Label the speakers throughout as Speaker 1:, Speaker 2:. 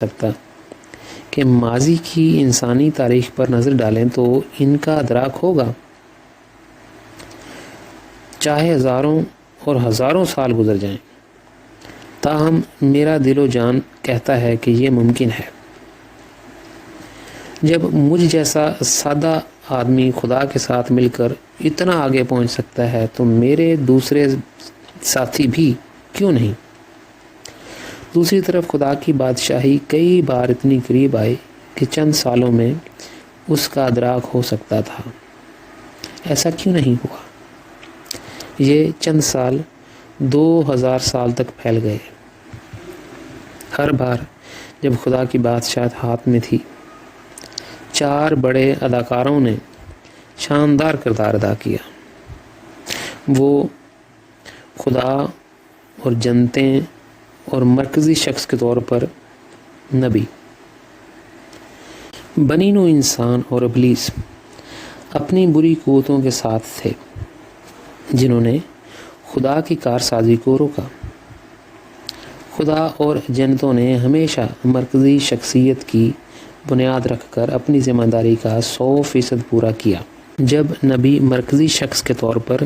Speaker 1: سکتا کہ ماضی کی انسانی تاریخ پر نظر ڈالیں تو ان کا ادراک ہوگا، چاہے ہزاروں اور ہزاروں سال گزر جائیں۔ تاہم میرا دل و جان کہتا ہے کہ یہ ممکن ہے۔ جب مجھ جیسا سادہ آدمی خدا کے ساتھ مل کر اتنا آگے پہنچ سکتا ہے تو میرے دوسرے ساتھی بھی کیوں نہیں؟ دوسری طرف خدا کی بادشاہی کئی بار اتنی قریب آئی کہ چند سالوں میں اس کا ادراک ہو سکتا تھا۔ ایسا کیوں نہیں ہوا؟ یہ چند سال 2000 سال تک پھیل گئے۔ ہر بار جب خدا کی بادشاہت ہاتھ میں تھی، 4 بڑے اداکاروں نے شاندار کردار ادا کیا۔ وہ خدا اور جنتیں اور مرکزی شخص کے طور پر نبی، بنی نوع انسان اور ابلیس اپنی بری قوتوں کے ساتھ تھے جنہوں نے خدا کی کارسازی کو روکا۔ خدا اور جنتوں نے ہمیشہ مرکزی شخصیت کی بنیاد رکھ کر اپنی ذمہ داری کا 100% پورا کیا۔ جب نبی مرکزی شخص کے طور پر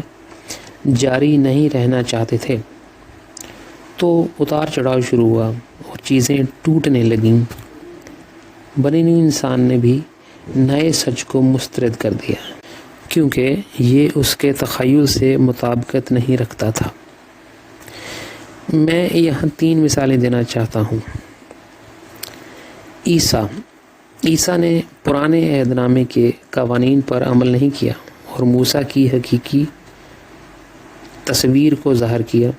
Speaker 1: جاری نہیں رہنا چاہتے تھے تو اتار چڑھاؤ شروع ہوا اور چیزیں ٹوٹنے لگیں۔ بنی نوع انسان نے بھی نئے سچ کو مسترد کر دیا کیونکہ یہ اس کے تخیل سے مطابقت نہیں رکھتا تھا۔ میں یہاں 3 مثالیں دینا چاہتا ہوں۔ عیسیٰ نے پرانے عہد نامے کے قوانین پر عمل نہیں کیا اور موسیٰ کی حقیقی تصویر کو ظاہر کیا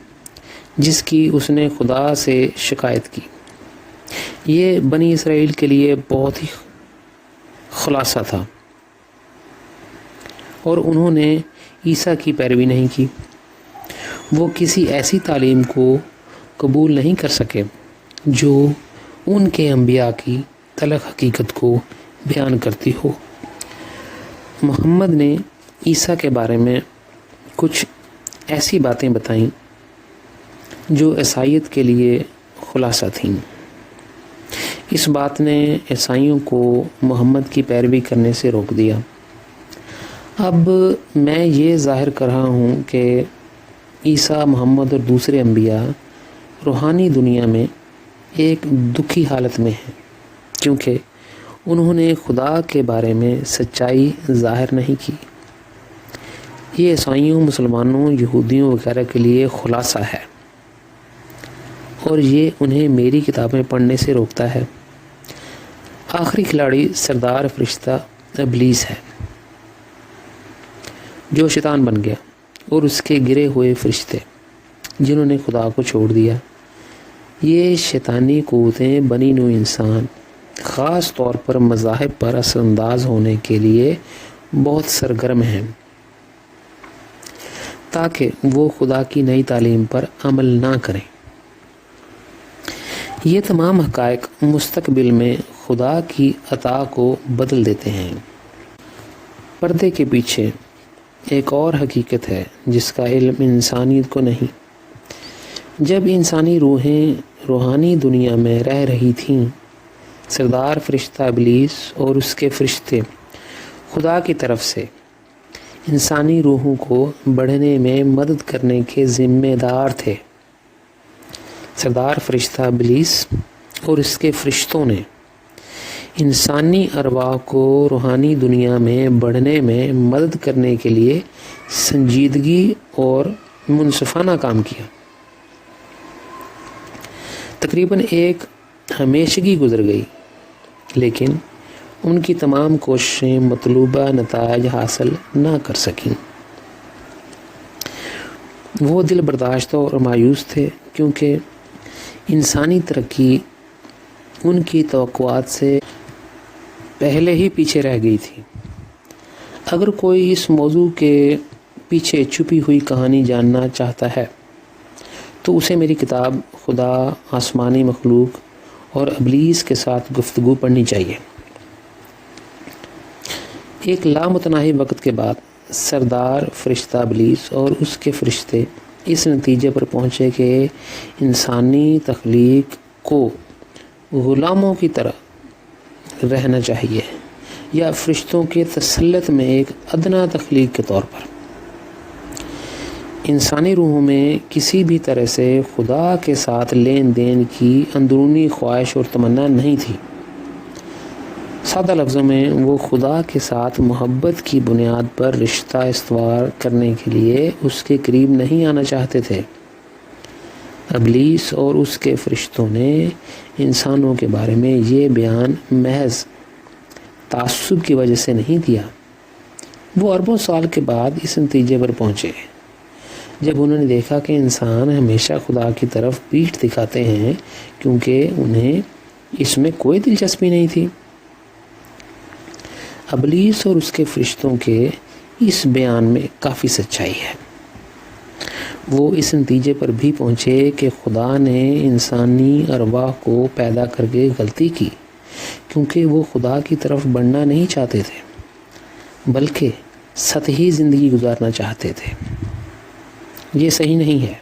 Speaker 1: جس کی اس نے خدا سے شکایت کی۔ یہ بنی اسرائیل کے لیے بہت ہی خلاصہ تھا اور انہوں نے عیسیٰ کی پیروی نہیں کی۔ وہ کسی ایسی تعلیم کو قبول نہیں کر سکے جو ان کے انبیاء کی تلخ حقیقت کو بیان کرتی ہو۔ محمد نے عیسیٰ کے بارے میں کچھ ایسی باتیں بتائیں جو عیسائیت کے لیے خلاصہ تھیں۔ اس بات نے عیسائیوں کو محمد کی پیروی کرنے سے روک دیا۔ اب میں یہ ظاہر کر رہا ہوں کہ عیسیٰ، محمد اور دوسرے انبیاء روحانی دنیا میں ایک دکھی حالت میں ہیں کیونکہ انہوں نے خدا کے بارے میں سچائی ظاہر نہیں کی۔ یہ عیسائیوں، مسلمانوں، یہودیوں وغیرہ کے لیے خلاصہ ہے اور یہ انہیں میری کتابیں پڑھنے سے روکتا ہے۔ آخری کھلاڑی سردار فرشتہ ابلیس ہے جو شیطان بن گیا، اور اس کے گرے ہوئے فرشتے جنہوں نے خدا کو چھوڑ دیا۔ یہ شیطانی قوتیں بنی نوع انسان، خاص طور پر مذاہب پر اثر انداز ہونے کے لیے بہت سرگرم ہیں تاکہ وہ خدا کی نئی تعلیم پر عمل نہ کریں۔ یہ تمام حقائق مستقبل میں خدا کی عطا کو بدل دیتے ہیں۔ پردے کے پیچھے ایک اور حقیقت ہے جس کا علم انسانیت کو نہیں۔ جب انسانی روحیں روحانی دنیا میں رہ رہی تھیں، سردار فرشتہ ابلیس اور اس کے فرشتے خدا کی طرف سے انسانی روحوں کو بڑھنے میں مدد کرنے کے ذمہ دار تھے۔ سردار فرشتہ ابلیس اور اس کے فرشتوں نے انسانی ارواح کو روحانی دنیا میں بڑھنے میں مدد کرنے کے لیے سنجیدگی اور منصفانہ کام کیا۔ تقریباً ایک ہمیشگی گزر گئی لیکن ان کی تمام کوششیں مطلوبہ نتائج حاصل نہ کر سکیں۔ وہ دل برداشتہ اور مایوس تھے کیونکہ انسانی ترقی ان کی توقعات سے پہلے ہی پیچھے رہ گئی تھی۔ اگر کوئی اس موضوع کے پیچھے چھپی ہوئی کہانی جاننا چاہتا ہے تو اسے میری کتاب خدا، آسمانی مخلوق اور ابلیس کے ساتھ گفتگو پڑھنی چاہیے۔ ایک لامتناہی وقت کے بعد سردار فرشتہ ابلیس اور اس کے فرشتے اس نتیجے پر پہنچے کہ انسانی تخلیق کو غلاموں کی طرح رہنا چاہیے یا فرشتوں کے تسلط میں ایک ادنا تخلیق کے طور پر؟ انسانی روحوں میں کسی بھی طرح سے خدا کے ساتھ لین دین کی اندرونی خواہش اور تمنا نہیں تھی۔ سادہ لفظوں میں وہ خدا کے ساتھ محبت کی بنیاد پر رشتہ استوار کرنے کے لیے اس کے قریب نہیں آنا چاہتے تھے۔ ابلیس اور اس کے فرشتوں نے انسانوں کے بارے میں یہ بیان محض تعصب کی وجہ سے نہیں دیا۔ وہ اربوں سال کے بعد اس نتیجے پر پہنچے جب انہوں نے دیکھا کہ انسان ہمیشہ خدا کی طرف پیٹھ دکھاتے ہیں کیونکہ انہیں اس میں کوئی دلچسپی نہیں تھی۔ ابلیس اور اس کے فرشتوں کے اس بیان میں کافی سچائی ہے۔ وہ اس نتیجے پر بھی پہنچے کہ خدا نے انسانی ارواح کو پیدا کر کے غلطی کی کیونکہ وہ خدا کی طرف بڑھنا نہیں چاہتے تھے بلکہ سطحی زندگی گزارنا چاہتے تھے۔ یہ صحیح نہیں ہے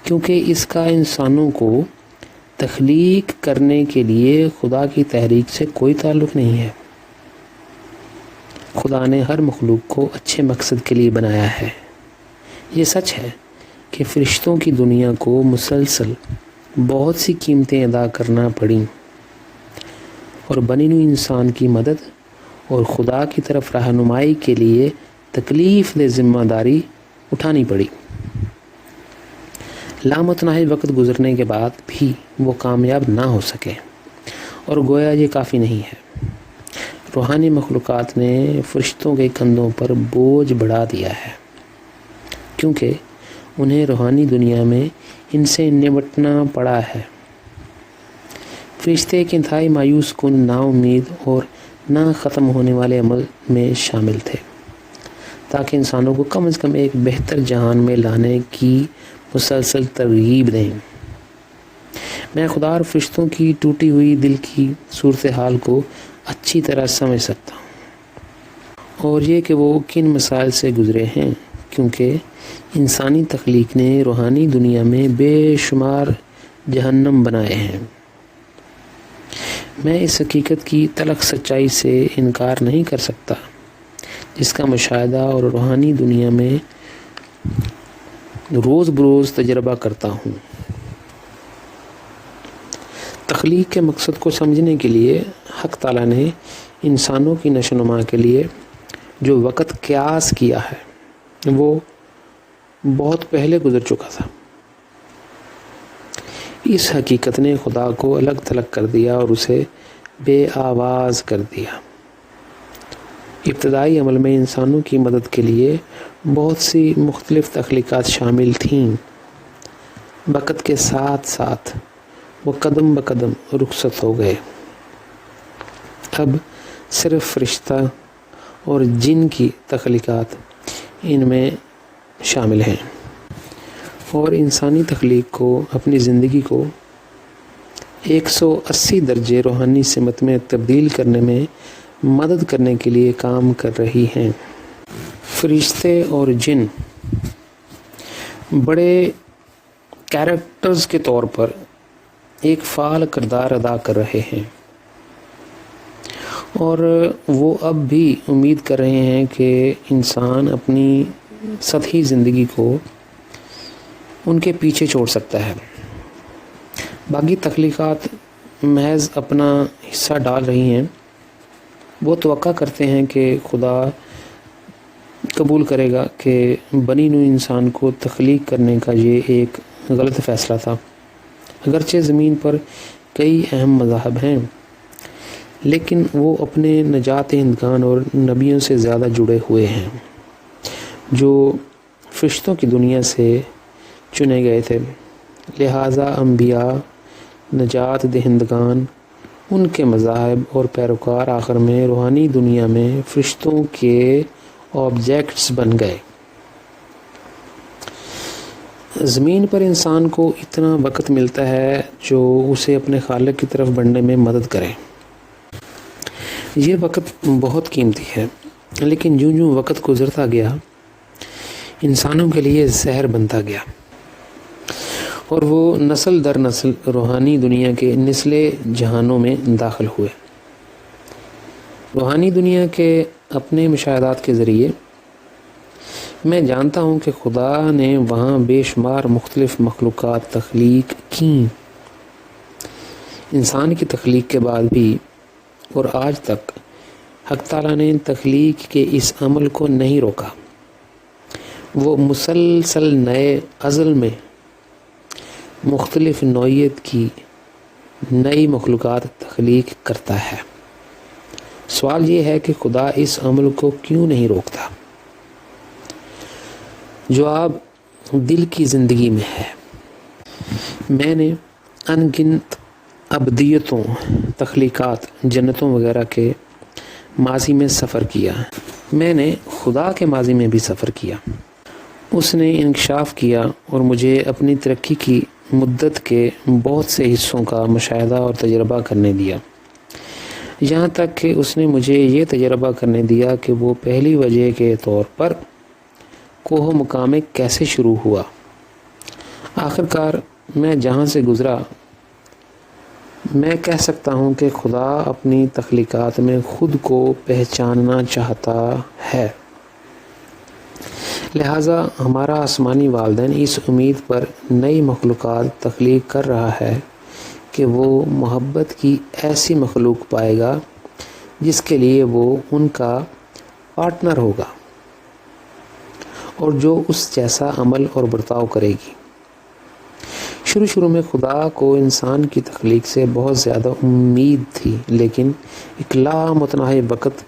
Speaker 1: کیونکہ اس کا انسانوں کو تخلیق کرنے کے لیے خدا کی تحریک سے کوئی تعلق نہیں ہے۔ خدا نے ہر مخلوق کو اچھے مقصد کے لیے بنایا ہے۔ یہ سچ ہے کہ فرشتوں کی دنیا کو مسلسل بہت سی قیمتیں ادا کرنا پڑیں اور بنی نوع انسان کی مدد اور خدا کی طرف رہنمائی کے لیے تکلیف دہ ذمہ داری اٹھانی پڑی۔ لامتناہی وقت گزرنے کے بعد بھی وہ کامیاب نہ ہو سکے اور گویا یہ کافی نہیں ہے۔ روحانی مخلوقات نے فرشتوں کے کندھوں پر بوجھ بڑھا دیا ہے کیونکہ انہیں روحانی دنیا میں ان سے نمٹنا پڑا ہے۔ فرشتے ایک انتہائی مایوس کن، نا امید اور نہ ختم ہونے والے عمل میں شامل تھے تاکہ انسانوں کو کم از کم ایک بہتر جہان میں لانے کی مسلسل ترغیب دیں۔ میں خدا اور فرشتوں کی ٹوٹی ہوئی دل کی صورتحال کو اچھی طرح سمجھ سکتا ہوں اور یہ کہ وہ کن مسائل سے گزرے ہیں کیونکہ انسانی تخلیق نے روحانی دنیا میں بے شمار جہنم بنائے ہیں۔ میں اس حقیقت کی تلخ سچائی سے انکار نہیں کر سکتا جس کا مشاہدہ اور روحانی دنیا میں روز بروز تجربہ کرتا ہوں۔ تخلیق کے مقصد کو سمجھنے کے لیے حق تعالیٰ نے انسانوں کی نشو و نما کے لیے جو وقت قیاس کیا ہے وہ بہت پہلے گزر چکا تھا۔ اس حقیقت نے خدا کو الگ تھلگ کر دیا اور اسے بے آواز کر دیا۔ ابتدائی عمل میں انسانوں کی مدد کے لیے بہت سی مختلف تخلیقات شامل تھیں۔ وقت کے ساتھ ساتھ وہ قدم بقدم رخصت ہو گئے۔ اب صرف فرشتہ اور جن کی تخلیقات ان میں شامل ہیں اور انسانی تخلیق کو اپنی زندگی کو 180 درجے روحانی سمت میں تبدیل کرنے میں مدد کرنے کے لیے کام کر رہی ہیں۔ فرشتے اور جن بڑے کیریکٹرز کے طور پر ایک فعال کردار ادا کر رہے ہیں اور وہ اب بھی امید کر رہے ہیں کہ انسان اپنی سطحی زندگی کو ان کے پیچھے چھوڑ سکتا ہے۔ باقی تخلیقات محض اپنا حصہ ڈال رہی ہیں۔ وہ توقع کرتے ہیں کہ خدا قبول کرے گا کہ بنی نوع انسان کو تخلیق کرنے کا یہ ایک غلط فیصلہ تھا۔ اگرچہ زمین پر کئی اہم مذاہب ہیں لیکن وہ اپنے نجات دہندگان اور نبیوں سے زیادہ جڑے ہوئے ہیں جو فرشتوں کی دنیا سے چنے گئے تھے، لہٰذا انبیاء، نجات دہندگان، ان کے مذاہب اور پیروکار آخر میں روحانی دنیا میں فرشتوں کے آبجیکٹس بن گئے۔ زمین پر انسان کو اتنا وقت ملتا ہے جو اسے اپنے خالق کی طرف بڑھنے میں مدد کرے۔ یہ وقت بہت قیمتی ہے لیکن جوں جوں وقت گزرتا گیا انسانوں کے لیے زہر بنتا گیا اور وہ نسل در نسل روحانی دنیا کے نچلے جہانوں میں داخل ہوئے۔ روحانی دنیا کے اپنے مشاہدات کے ذریعے میں جانتا ہوں کہ خدا نے وہاں بے شمار مختلف مخلوقات تخلیق کیں۔ انسان کی تخلیق کے بعد بھی اور آج تک حق تعالیٰ نے تخلیق کے اس عمل کو نہیں روکا۔ وہ مسلسل نئے ازل میں مختلف نوعیت کی نئی مخلوقات تخلیق کرتا ہے۔ سوال یہ ہے کہ خدا اس عمل کو کیوں نہیں روکتا؟ جواب دل کی زندگی میں ہے۔ میں نے ان گنت ابدیتوں، تخلیقات، جنتوں وغیرہ کے ماضی میں سفر کیا۔ میں نے خدا کے ماضی میں بھی سفر کیا۔ اس نے انکشاف کیا اور مجھے اپنی ترقی کی مدت کے بہت سے حصوں کا مشاہدہ اور تجربہ کرنے دیا، یہاں تک کہ اس نے مجھے یہ تجربہ کرنے دیا کہ وہ پہلی وجہ کے طور پر کوہ مقام کیسے شروع ہوا۔ آخر کار میں جہاں سے گزرا، میں کہہ سکتا ہوں کہ خدا اپنی تخلیقات میں خود کو پہچاننا چاہتا ہے۔ لہٰذا ہمارا آسمانی والدین اس امید پر نئی مخلوقات تخلیق کر رہا ہے کہ وہ محبت کی ایسی مخلوق پائے گا جس کے لیے وہ ان کا پارٹنر ہوگا اور جو اس جیسا عمل اور برتاؤ کرے گی۔ شروع میں خدا کو انسان کی تخلیق سے بہت زیادہ امید تھی، لیکن ایک لامتناہی وقت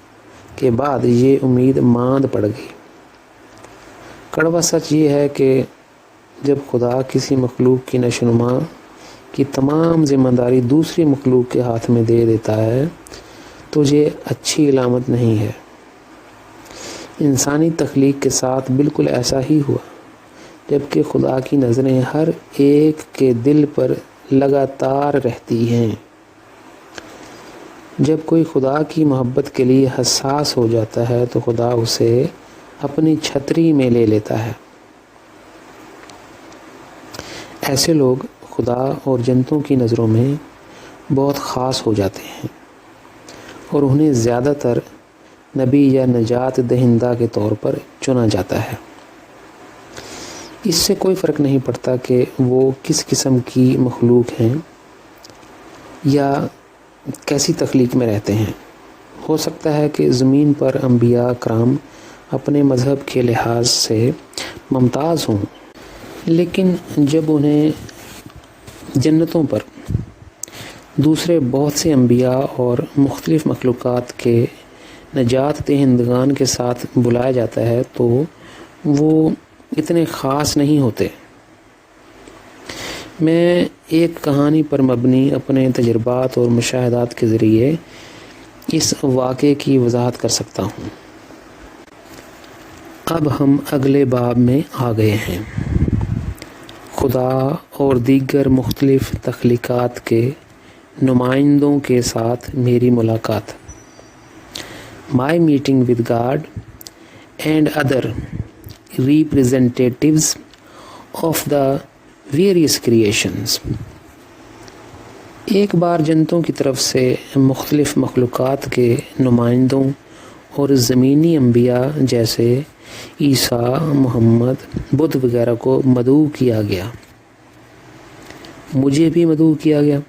Speaker 1: کے بعد یہ امید ماند پڑ گئی۔ کڑوا سچ یہ ہے کہ جب خدا کسی مخلوق کی نشوونما کی تمام ذمہ داری دوسری مخلوق کے ہاتھ میں دے دیتا ہے تو یہ اچھی علامت نہیں ہے۔ انسانی تخلیق کے ساتھ بالکل ایسا ہی ہوا، جبکہ خدا کی نظریں ہر ایک کے دل پر لگاتار رہتی ہیں۔ جب کوئی خدا کی محبت کے لیے حساس ہو جاتا ہے تو خدا اسے اپنی چھتری میں لے لیتا ہے۔ ایسے لوگ خدا اور جنتوں کی نظروں میں بہت خاص ہو جاتے ہیں اور انہیں زیادہ تر نبی یا نجات دہندہ کے طور پر چنا جاتا ہے۔ اس سے کوئی فرق نہیں پڑتا کہ وہ کس قسم کی مخلوق ہیں یا کیسی تخلیق میں رہتے ہیں۔ ہو سکتا ہے کہ زمین پر انبیاء کرام اپنے مذہب کے لحاظ سے ممتاز ہوں، لیکن جب انہیں جنتوں پر دوسرے بہت سے انبیاء اور مختلف مخلوقات کے نجات دہندگان کے ساتھ بلایا جاتا ہے تو وہ اتنے خاص نہیں ہوتے۔ میں ایک کہانی پر مبنی اپنے تجربات اور مشاہدات کے ذریعے اس واقعے کی وضاحت کر سکتا ہوں۔ اب ہم اگلے باب میں آ گئے ہیں۔ خدا اور دیگر مختلف تخلیقات کے نمائندوں کے ساتھ میری ملاقات۔ My meeting with God and other representatives of the various creations۔ ایک بار جنتوں کی طرف سے مختلف مخلوقات کے نمائندوں اور زمینی انبیاء جیسے عیسیٰ، محمد، بدھ وغیرہ کو مدعو کیا گیا۔ مجھے بھی مدعو کیا گیا۔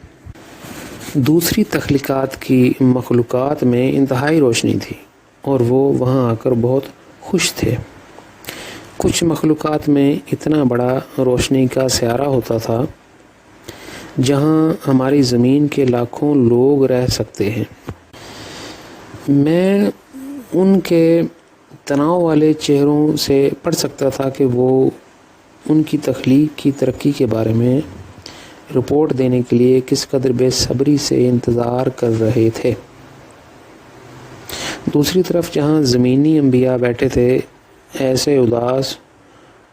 Speaker 1: دوسری تخلیقات کی مخلوقات میں انتہائی روشنی تھی اور وہ وہاں آ کر بہت خوش تھے۔ کچھ مخلوقات میں اتنا بڑا روشنی کا سیارہ ہوتا تھا جہاں ہماری زمین کے لاکھوں لوگ رہ سکتے ہیں۔ میں ان کے تناؤ والے چہروں سے پڑھ سکتا تھا کہ وہ ان کی تخلیق کی ترقی کے بارے میں رپورٹ دینے کے لیے کس قدر بے صبری سے انتظار کر رہے تھے۔ دوسری طرف جہاں زمینی انبیاء بیٹھے تھے، ایسے اداس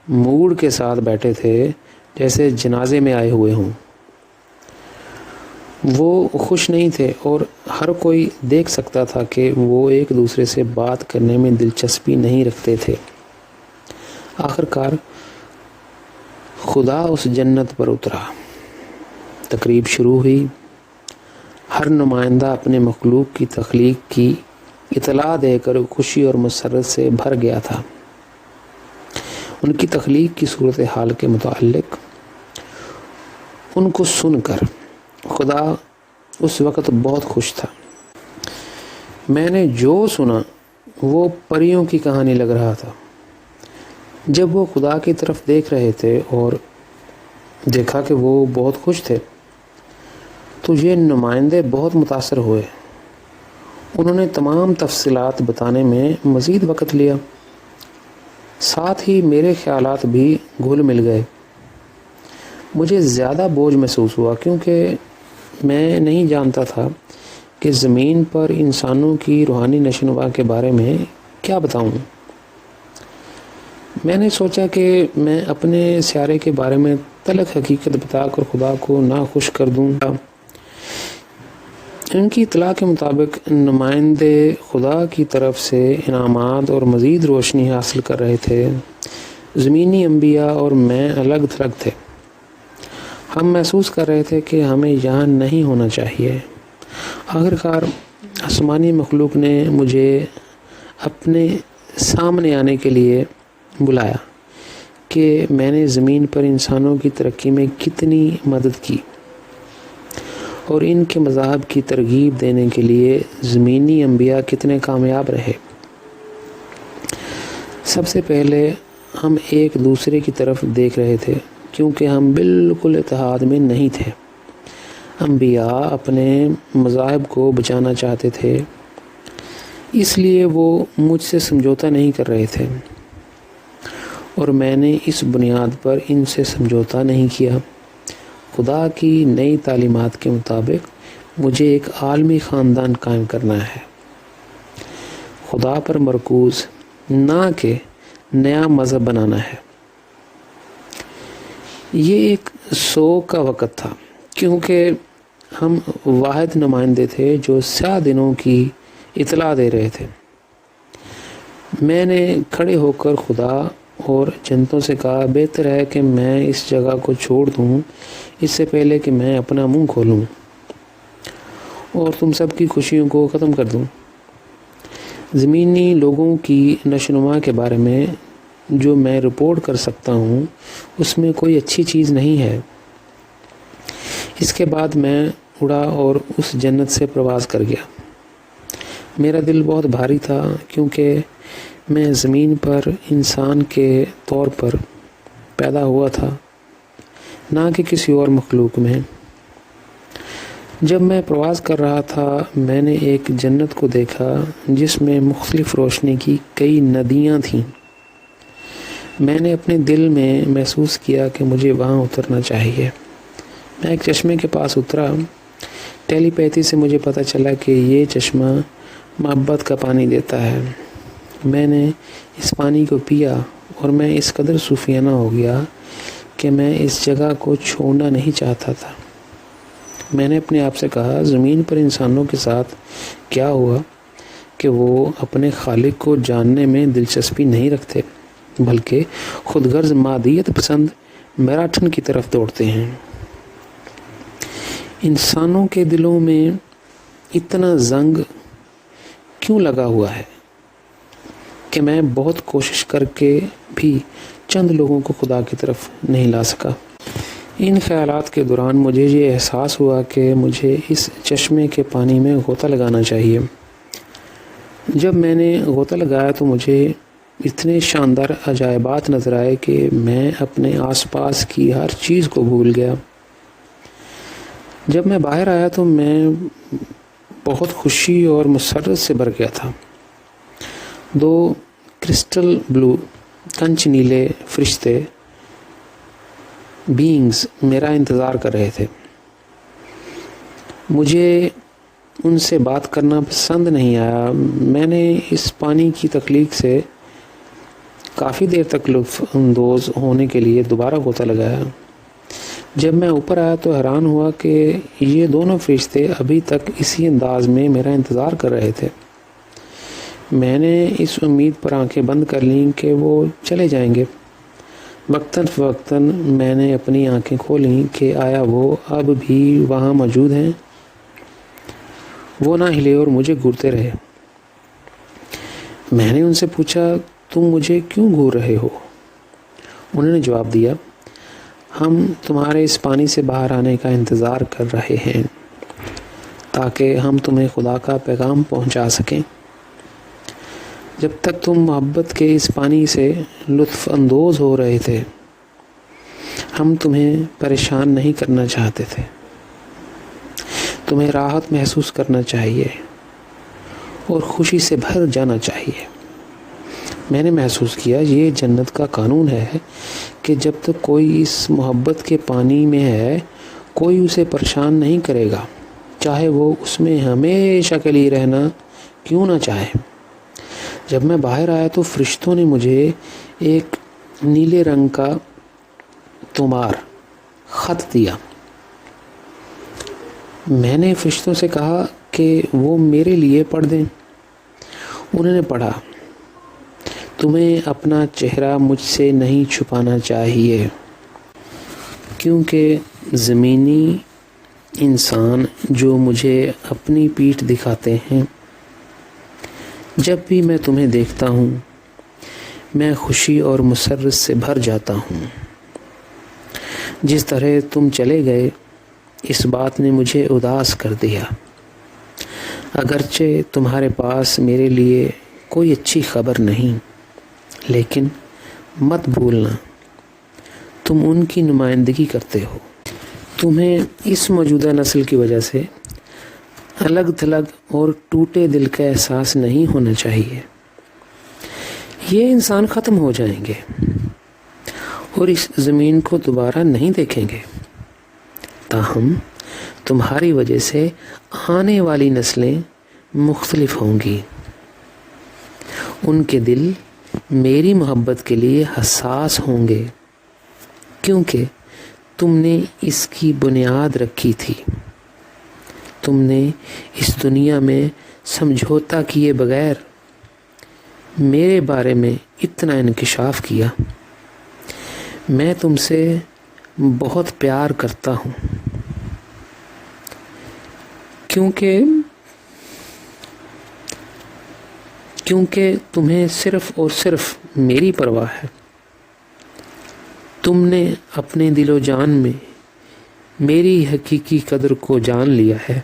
Speaker 1: موڈ کے ساتھ بیٹھے تھے جیسے جنازے میں آئے ہوئے ہوں۔ وہ خوش نہیں تھے اور ہر کوئی دیکھ سکتا تھا کہ وہ ایک دوسرے سے بات کرنے میں دلچسپی نہیں رکھتے تھے۔ آخر کار خدا اس جنت پر اترا، تقریب شروع ہوئی۔ ہر نمائندہ اپنے مخلوق کی تخلیق کی اطلاع دے کر خوشی اور مسرت سے بھر گیا تھا۔ ان کی تخلیق کی صورتحال کے متعلق ان کو سن کر خدا اس وقت بہت خوش تھا۔ میں نے جو سنا وہ پریوں کی کہانی لگ رہا تھا۔ جب وہ خدا کی طرف دیکھ رہے تھے اور دیکھا کہ وہ بہت خوش تھے تو یہ نمائندے بہت متاثر ہوئے۔ انہوں نے تمام تفصیلات بتانے میں مزید وقت لیا، ساتھ ہی میرے خیالات بھی گھل مل گئے۔ مجھے زیادہ بوجھ محسوس ہوا کیونکہ میں نہیں جانتا تھا کہ زمین پر انسانوں کی روحانی نشوونما کے بارے میں کیا بتاؤں۔ میں نے سوچا کہ میں اپنے سیارے کے بارے میں تلخ حقیقت بتا کر خدا کو ناخوش کر دوں گا۔ ان کی اطلاع کے مطابق نمائندے خدا کی طرف سے انعامات اور مزید روشنی حاصل کر رہے تھے۔ زمینی انبیاء اور میں الگ تھلگ تھے۔ ہم محسوس کر رہے تھے کہ ہمیں یہاں نہیں ہونا چاہیے۔ آخرکار آسمانی مخلوق نے مجھے اپنے سامنے آنے کے لیے بلایا کہ میں نے زمین پر انسانوں کی ترقی میں کتنی مدد کی اور ان کے مذاہب کی ترغیب دینے کے لیے زمینی انبیاء کتنے کامیاب رہے۔ سب سے پہلے ہم ایک دوسرے کی طرف دیکھ رہے تھے کیونکہ ہم بالکل اتحاد میں نہیں تھے۔ انبیاء اپنے مذاہب کو بچانا چاہتے تھے، اس لیے وہ مجھ سے سمجھوتا نہیں کر رہے تھے اور میں نے اس بنیاد پر ان سے سمجھوتا نہیں کیا۔ خدا کی نئی تعلیمات کے مطابق مجھے ایک عالمی خاندان قائم کرنا ہے، خدا پر مرکوز، نہ کہ نیا مذہب بنانا ہے۔ یہ ایک سوگ کا وقت تھا کیونکہ ہم واحد نمائندے تھے جو سیاہ دنوں کی اطلاع دے رہے تھے۔ میں نے کھڑے ہو کر خدا اور جنتوں سے کہا، بہتر ہے کہ میں اس جگہ کو چھوڑ دوں اس سے پہلے کہ میں اپنا منہ کھولوں اور تم سب کی خوشیوں کو ختم کر دوں۔ زمینی لوگوں کی نشوونما کے بارے میں جو میں رپورٹ کر سکتا ہوں اس میں کوئی اچھی چیز نہیں ہے۔ اس کے بعد میں اڑا اور اس جنت سے پرواز کر گیا۔ میرا دل بہت بھاری تھا کیونکہ میں زمین پر انسان کے طور پر پیدا ہوا تھا، نہ کہ کسی اور مخلوق میں۔ جب میں پرواز کر رہا تھا میں نے ایک جنت کو دیکھا جس میں مختلف روشنی کی کئی ندیاں تھیں۔ میں نے اپنے دل میں محسوس کیا کہ مجھے وہاں اترنا چاہیے۔ میں ایک چشمے کے پاس اترا۔ ٹیلی پیتھی سے مجھے پتہ چلا کہ یہ چشمہ محبت کا پانی دیتا ہے۔ میں نے اس پانی کو پیا اور میں اس قدر صوفیانہ ہو گیا کہ میں اس جگہ کو چھوڑنا نہیں چاہتا تھا۔ میں نے اپنے آپ سے کہا، زمین پر انسانوں کے ساتھ کیا ہوا کہ وہ اپنے خالق کو جاننے میں دلچسپی نہیں رکھتے بلکہ خود غرض مادیت پسند میراتھن کی طرف دوڑتے ہیں۔ انسانوں کے دلوں میں اتنا زنگ کیوں لگا ہوا ہے کہ میں بہت کوشش کر کے بھی چند لوگوں کو خدا کی طرف نہیں لا سکا۔ ان خیالات کے دوران مجھے یہ احساس ہوا کہ مجھے اس چشمے کے پانی میں غوطہ لگانا چاہیے۔ جب میں نے غوطہ لگایا تو مجھے اتنے شاندار عجائبات نظر آئے کہ میں اپنے آس پاس کی ہر چیز کو بھول گیا۔ جب میں باہر آیا تو میں بہت خوشی اور مسرت سے بھر گیا تھا۔ 2 کرسٹل بلو کنچ نیلے فرشتے بینگز میرا انتظار کر رہے تھے۔ مجھے ان سے بات کرنا پسند نہیں آیا۔ میں نے اس پانی کی تخلیق سے کافی دیر تک لطف اندوز ہونے کے لیے دوبارہ غوطہ لگایا۔ جب میں اوپر آیا تو حیران ہوا کہ یہ دونوں فرشتے ابھی تک اسی انداز میں میرا انتظار کر رہے تھے۔ میں نے اس امید پر آنکھیں بند کر لیں کہ وہ چلے جائیں گے، وقتاً فوقتاً میں نے اپنی آنکھیں کھولیں کہ آیا وہ اب بھی وہاں موجود ہیں۔ وہ نہ ہلے اور مجھے گھورتے رہے۔ میں نے ان سے پوچھا، تم مجھے کیوں گھور رہے ہو؟ انہوں نے جواب دیا، ہم تمہارے اس پانی سے باہر آنے کا انتظار کر رہے ہیں تاکہ ہم تمہیں خدا کا پیغام پہنچا سکیں۔ جب تک تم محبت کے اس پانی سے لطف اندوز ہو رہے تھے، ہم تمہیں پریشان نہیں کرنا چاہتے تھے۔ تمہیں راحت محسوس کرنا چاہیے اور خوشی سے بھر جانا چاہیے۔ میں نے محسوس کیا یہ جنت کا قانون ہے کہ جب تک کوئی اس محبت کے پانی میں ہے، کوئی اسے پریشان نہیں کرے گا، چاہے وہ اس میں ہمیشہ کے لیے رہنا کیوں نہ چاہے۔ جب میں باہر آیا تو فرشتوں نے مجھے ایک نیلے رنگ کا تومار خط دیا۔ میں نے فرشتوں سے کہا کہ وہ میرے لیے پڑھ دیں۔ انہوں نے پڑھا، تمہیں اپنا چہرہ مجھ سے نہیں چھپانا چاہیے، کیونکہ زمینی انسان جو مجھے اپنی پیٹھ دکھاتے ہیں، جب بھی میں تمہیں دیکھتا ہوں میں خوشی اور مسرت سے بھر جاتا ہوں۔ جس طرح تم چلے گئے اس بات نے مجھے اداس کر دیا۔ اگرچہ تمہارے پاس میرے لیے کوئی اچھی خبر نہیں، لیکن مت بھولنا تم ان کی نمائندگی کرتے ہو۔ تمہیں اس موجودہ نسل کی وجہ سے الگ تھلگ اور ٹوٹے دل کا احساس نہیں ہونا چاہیے۔ یہ انسان ختم ہو جائیں گے اور اس زمین کو دوبارہ نہیں دیکھیں گے، تاہم تمہاری وجہ سے آنے والی نسلیں مختلف ہوں گی۔ ان کے دل میری محبت کے لیے حساس ہوں گے، کیونکہ تم نے اس کی بنیاد رکھی تھی۔ تم نے اس دنیا میں سمجھوتا کیے بغیر میرے بارے میں اتنا انکشاف کیا۔ میں تم سے بہت پیار کرتا ہوں، کیونکہ تمہیں صرف اور صرف میری پرواہ ہے۔ تم نے اپنے دل و جان میں میری حقیقی قدر کو جان لیا ہے۔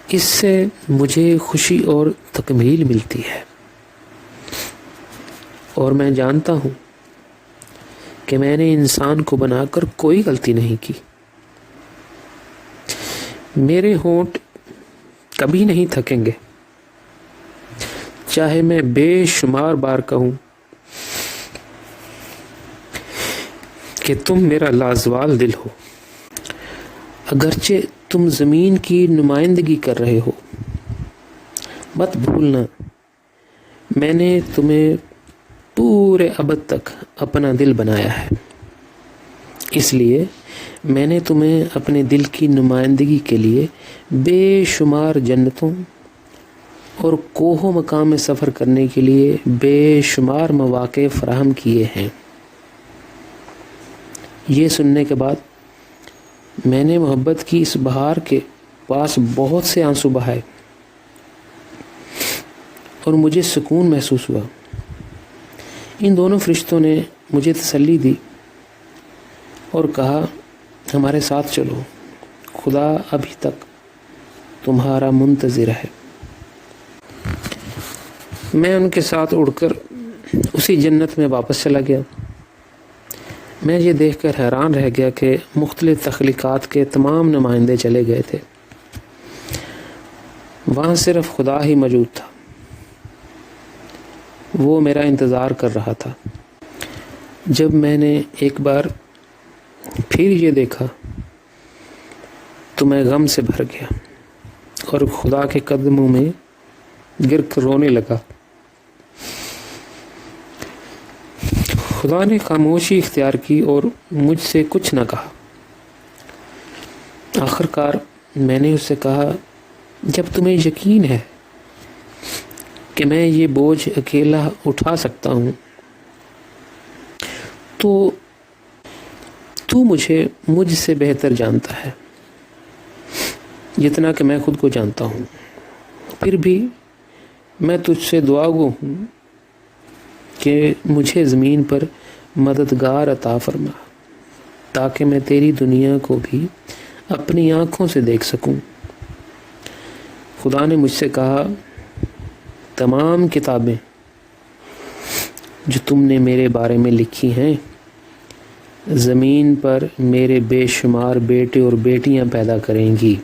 Speaker 1: اس سے مجھے خوشی اور تکمیل ملتی ہے، اور میں جانتا ہوں کہ میں نے انسان کو بنا کر کوئی غلطی نہیں کی۔ میرے ہونٹ کبھی نہیں تھکیں گے، چاہے میں بے شمار بار کہوں کہ تم میرا لازوال دل ہو۔ اگرچہ تم زمین کی نمائندگی کر رہے ہو، مت بھولنا میں نے تمہیں پورے ابد تک اپنا دل بنایا ہے۔ اس لیے میں نے تمہیں اپنے دل کی نمائندگی کے لیے بے شمار جنتوں اور کوہ و مقام میں سفر کرنے کے لیے بے شمار مواقع فراہم کیے ہیں۔ یہ سننے کے بعد میں نے محبت کی اس بہار کے پاس بہت سے آنسو بہائے اور مجھے سکون محسوس ہوا۔ ان دونوں فرشتوں نے مجھے تسلی دی اور کہا، ہمارے ساتھ چلو، خدا ابھی تک تمہارا منتظر ہے۔ میں ان کے ساتھ اڑ کر اسی جنت میں واپس چلا گیا۔ میں یہ دیکھ کر حیران رہ گیا کہ مختلف تخلیقات کے تمام نمائندے چلے گئے تھے، وہاں صرف خدا ہی موجود تھا۔ وہ میرا انتظار کر رہا تھا۔ جب میں نے ایک بار پھر یہ دیکھا تو میں غم سے بھر گیا اور خدا کے قدموں میں گر کر رونے لگا۔ خدا نے خاموشی اختیار کی اور مجھ سے کچھ نہ کہا۔ آخر کار میں نے اس سے کہا، جب تمہیں یقین ہے کہ میں یہ بوجھ اکیلا اٹھا سکتا ہوں، تو مجھ سے بہتر جانتا ہے جتنا کہ میں خود کو جانتا ہوں۔ پھر بھی میں تجھ سے دعا گو ہوں کہ مجھے زمین پر مددگار عطا فرما، تاکہ میں تیری دنیا کو بھی اپنی آنکھوں سے دیکھ سکوں۔ خدا نے مجھ سے کہا، تمام کتابیں جو تم نے میرے بارے میں لکھی ہیں، زمین پر میرے بے شمار بیٹے اور بیٹیاں پیدا کریں گی۔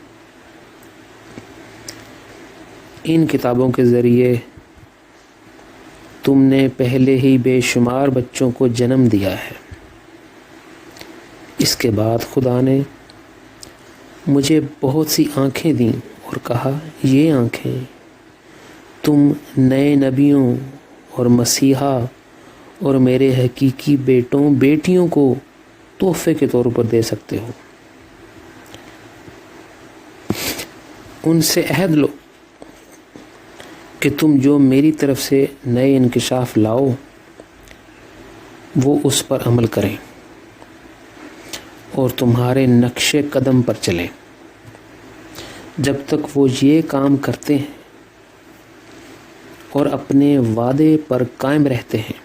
Speaker 1: ان کتابوں کے ذریعے تم نے پہلے ہی بے شمار بچوں کو جنم دیا ہے۔ اس کے بعد خدا نے مجھے بہت سی آنکھیں دیں اور کہا، یہ آنکھیں تم نئے نبیوں اور مسیحا اور میرے حقیقی بیٹوں بیٹیوں کو تحفے کے طور پر دے سکتے ہو۔ ان سے عہد لو کہ تم جو میری طرف سے نئے انکشاف لاؤ وہ اس پر عمل کریں اور تمہارے نقش قدم پر چلیں۔ جب تک وہ یہ کام کرتے ہیں اور اپنے وعدے پر قائم رہتے ہیں،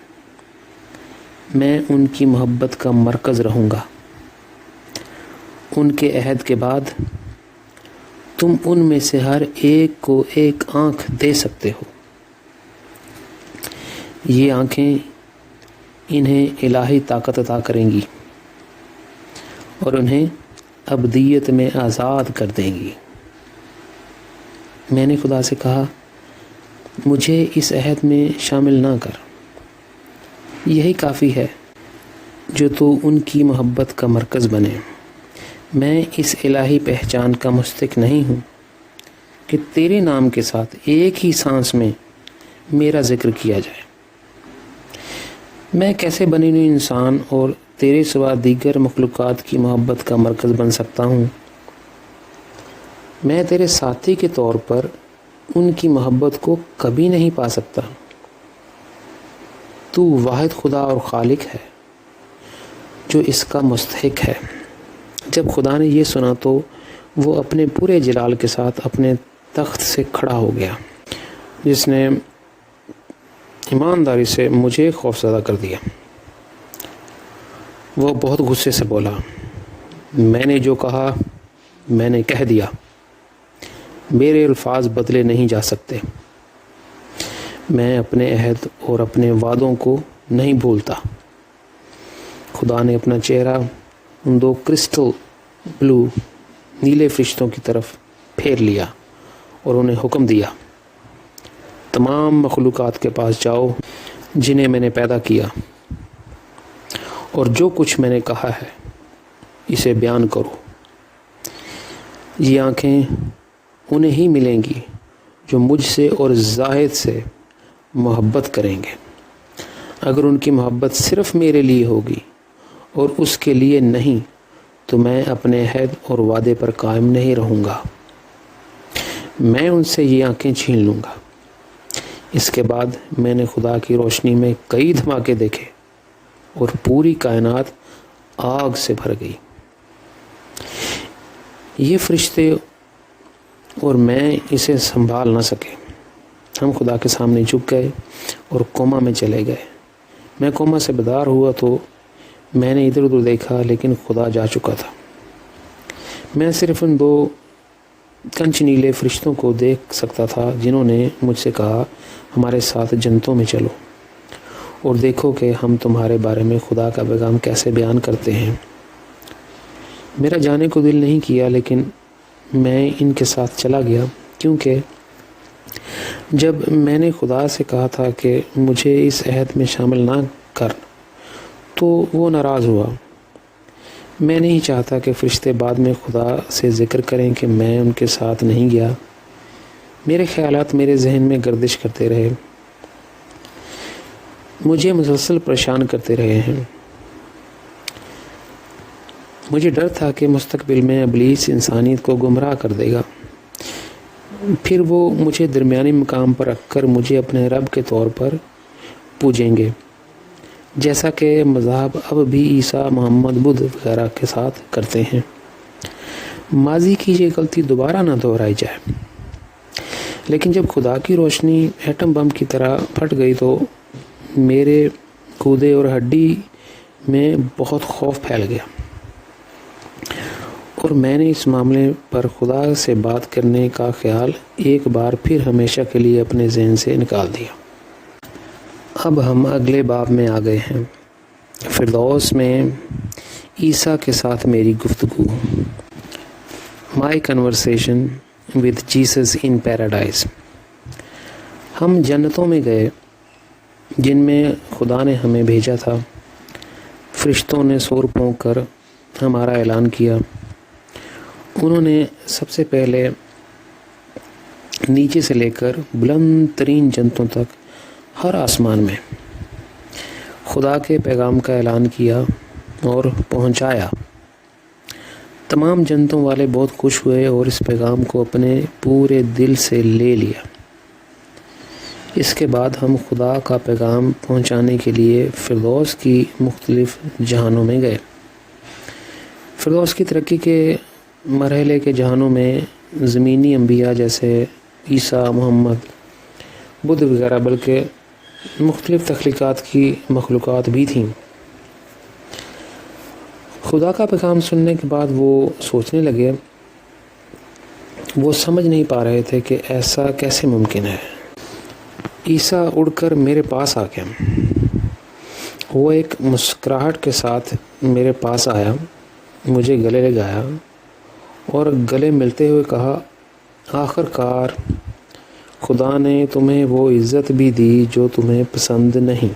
Speaker 1: میں ان کی محبت کا مرکز رہوں گا۔ ان کے عہد کے بعد تم ان میں سے ہر ایک کو ایک آنکھ دے سکتے ہو۔ یہ آنکھیں انہیں الہی طاقت عطا کریں گی اور انہیں ابدیت میں آزاد کر دیں گی۔ میں نے خدا سے کہا، مجھے اس عہد میں شامل نہ کر، یہی کافی ہے جو تو ان کی محبت کا مرکز بنے۔ میں اس الہی پہچان کا مستحق نہیں ہوں کہ تیرے نام کے ساتھ ایک ہی سانس میں میرا ذکر کیا جائے۔ میں کیسے بنی ہوئی انسان اور تیرے سوا دیگر مخلوقات کی محبت کا مرکز بن سکتا ہوں؟ میں تیرے ساتھی کے طور پر ان کی محبت کو کبھی نہیں پا سکتا۔ تو واحد خدا اور خالق ہے جو اس کا مستحق ہے۔ جب خدا نے یہ سنا تو وہ اپنے پورے جلال کے ساتھ اپنے تخت سے کھڑا ہو گیا، جس نے ایمانداری سے مجھے خوفزدہ کر دیا۔ وہ بہت غصے سے بولا، میں نے جو کہا میں نے کہہ دیا، میرے الفاظ بدلے نہیں جا سکتے۔ میں اپنے عہد اور اپنے وعدوں کو نہیں بھولتا۔ خدا نے اپنا چہرہ ان دو کرسٹل بلو نیلے فرشتوں کی طرف پھیر لیا اور انہیں حکم دیا، تمام مخلوقات کے پاس جاؤ جنہیں میں نے پیدا کیا، اور جو کچھ میں نے کہا ہے اسے بیان کرو۔ یہ آنکھیں انہیں ہی ملیں گی جو مجھ سے اور زاہد سے محبت کریں گے۔ اگر ان کی محبت صرف میرے لیے ہوگی اور اس کے لیے نہیں تو میں اپنے عہد اور وعدے پر قائم نہیں رہوں گا۔ میں ان سے یہ آنکھیں چھین لوں گا۔ اس کے بعد میں نے خدا کی روشنی میں کئی دھماکے دیکھے اور پوری کائنات آگ سے بھر گئی۔ یہ فرشتے اور میں اسے سنبھال نہ سکے۔ ہم خدا کے سامنے جھک گئے اور کوما میں چلے گئے۔ میں کوما سے بیدار ہوا تو میں نے ادھر ادھر دیکھا، لیکن خدا جا چکا تھا۔ میں صرف ان دو کنچ نیلے فرشتوں کو دیکھ سکتا تھا جنہوں نے مجھ سے کہا، ہمارے ساتھ جنتوں میں چلو اور دیکھو کہ ہم تمہارے بارے میں خدا کا پیغام کیسے بیان کرتے ہیں۔ میرا جانے کو دل نہیں کیا، لیکن میں ان کے ساتھ چلا گیا، کیونکہ جب میں نے خدا سے کہا تھا کہ مجھے اس عہد میں شامل نہ کر تو وہ ناراض ہوا۔ میں نہیں چاہتا کہ فرشتے بعد میں خدا سے ذکر کریں کہ میں ان کے ساتھ نہیں گیا۔ میرے خیالات میرے ذہن میں گردش کرتے رہے، مجھے مسلسل پریشان کرتے رہے ہیں۔ مجھے ڈر تھا کہ مستقبل میں ابلیس انسانیت کو گمراہ کر دے گا پھر وہ مجھے درمیانی مقام پر رکھ کر مجھے اپنے رب کے طور پر پوجیں گے، جیسا کہ مذاہب اب بھی عیسیٰ، محمد، بدھ وغیرہ کے ساتھ کرتے ہیں۔ ماضی کی یہ غلطی دوبارہ نہ دہرائی جائے۔ لیکن جب خدا کی روشنی ایٹم بم کی طرح پھٹ گئی تو میرے گودے اور ہڈی میں بہت خوف پھیل گیا، اور میں نے اس معاملے پر خدا سے بات کرنے کا خیال ایک بار پھر ہمیشہ کے لیے اپنے ذہن سے نکال دیا۔ اب ہم اگلے باب میں آ گئے ہیں، فردوس میں عیسیٰ کے ساتھ میری گفتگو، my conversation with Jesus in paradise. ہم جنتوں میں گئے جن میں خدا نے ہمیں بھیجا تھا۔ فرشتوں نے سور پھونک کر ہمارا اعلان کیا۔ انہوں نے سب سے پہلے نیچے سے لے کر بلند ترین جنتوں تک ہر آسمان میں خدا کے پیغام کا اعلان کیا اور پہنچایا۔ تمام جنتوں والے بہت خوش ہوئے اور اس پیغام کو اپنے پورے دل سے لے لیا۔ اس کے بعد ہم خدا کا پیغام پہنچانے کے لیے فردوس کی مختلف جہانوں میں گئے۔ فردوس کی ترقی کے مرحلے کے جہانوں میں زمینی انبیاء جیسے عیسیٰ، محمد، بدھ وغیرہ، بلکہ مختلف تخلیقات کی مخلوقات بھی تھیں۔ خدا کا پیغام سننے کے بعد وہ سوچنے لگے، وہ سمجھ نہیں پا رہے تھے کہ ایسا کیسے ممکن ہے۔ عیسیٰ اڑ کر میرے پاس آ گیا۔ وہ ایک مسکراہٹ کے ساتھ میرے پاس آیا، مجھے گلے لگایا اور گلے ملتے ہوئے کہا، آخر کار خدا نے تمہیں وہ عزت بھی دی جو تمہیں پسند نہیں،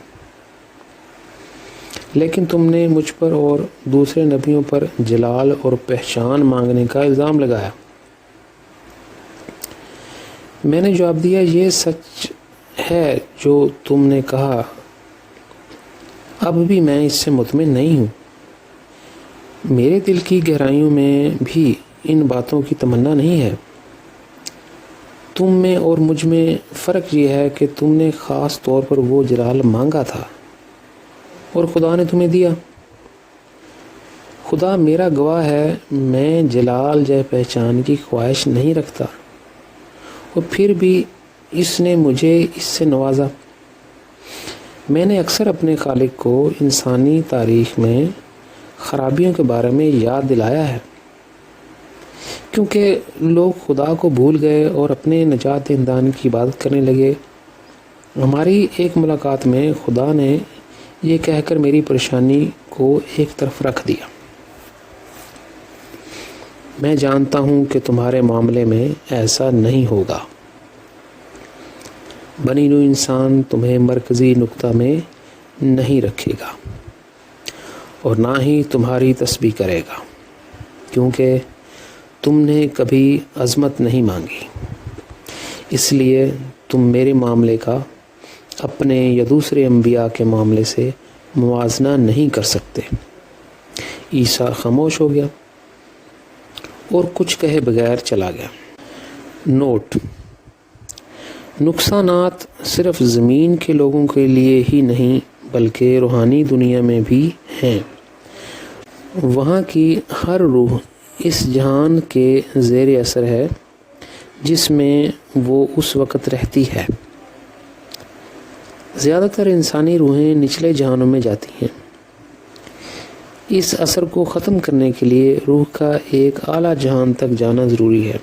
Speaker 1: لیکن تم نے مجھ پر اور دوسرے نبیوں پر جلال اور پہچان مانگنے کا الزام لگایا۔ میں نے جواب دیا، یہ سچ ہے جو تم نے کہا، اب بھی میں اس سے مطمئن نہیں ہوں۔ میرے دل کی گہرائیوں میں بھی ان باتوں کی تمنا نہیں ہے۔ تم میں اور مجھ میں فرق یہ ہے کہ تم نے خاص طور پر وہ جلال مانگا تھا اور خدا نے تمہیں دیا۔ خدا میرا گواہ ہے، میں جلال جے پہچان کی خواہش نہیں رکھتا، اور پھر بھی اس نے مجھے اس سے نوازا۔ میں نے اکثر اپنے خالق کو انسانی تاریخ میں خرابیوں کے بارے میں یاد دلایا ہے، کیونکہ لوگ خدا کو بھول گئے اور اپنے نجات دہندگان کی عبادت کرنے لگے۔ ہماری ایک ملاقات میں خدا نے یہ کہہ کر میری پریشانی کو ایک طرف رکھ دیا، میں جانتا ہوں کہ تمہارے معاملے میں ایسا نہیں ہوگا۔ بنی نوع انسان تمہیں مرکزی نقطہ میں نہیں رکھے گا اور نہ ہی تمہاری تسبیح کرے گا، کیونکہ تم نے کبھی عظمت نہیں مانگی، اس لیے تم میرے معاملے کا اپنے یا دوسرے انبیاء کے معاملے سے موازنہ نہیں کر سکتے۔ عیسیٰ خاموش ہو گیا اور کچھ کہے بغیر چلا گیا۔ نوٹ: نقصانات صرف زمین کے لوگوں کے لیے ہی نہیں بلکہ روحانی دنیا میں بھی ہیں۔ وہاں کی ہر روح اس جہان کے زیر اثر ہے جس میں وہ اس وقت رہتی ہے۔ زیادہ تر انسانی روحیں نچلے جہانوں میں جاتی ہیں۔ اس اثر کو ختم کرنے کے لیے روح کا ایک اعلیٰ جہان تک جانا ضروری ہے۔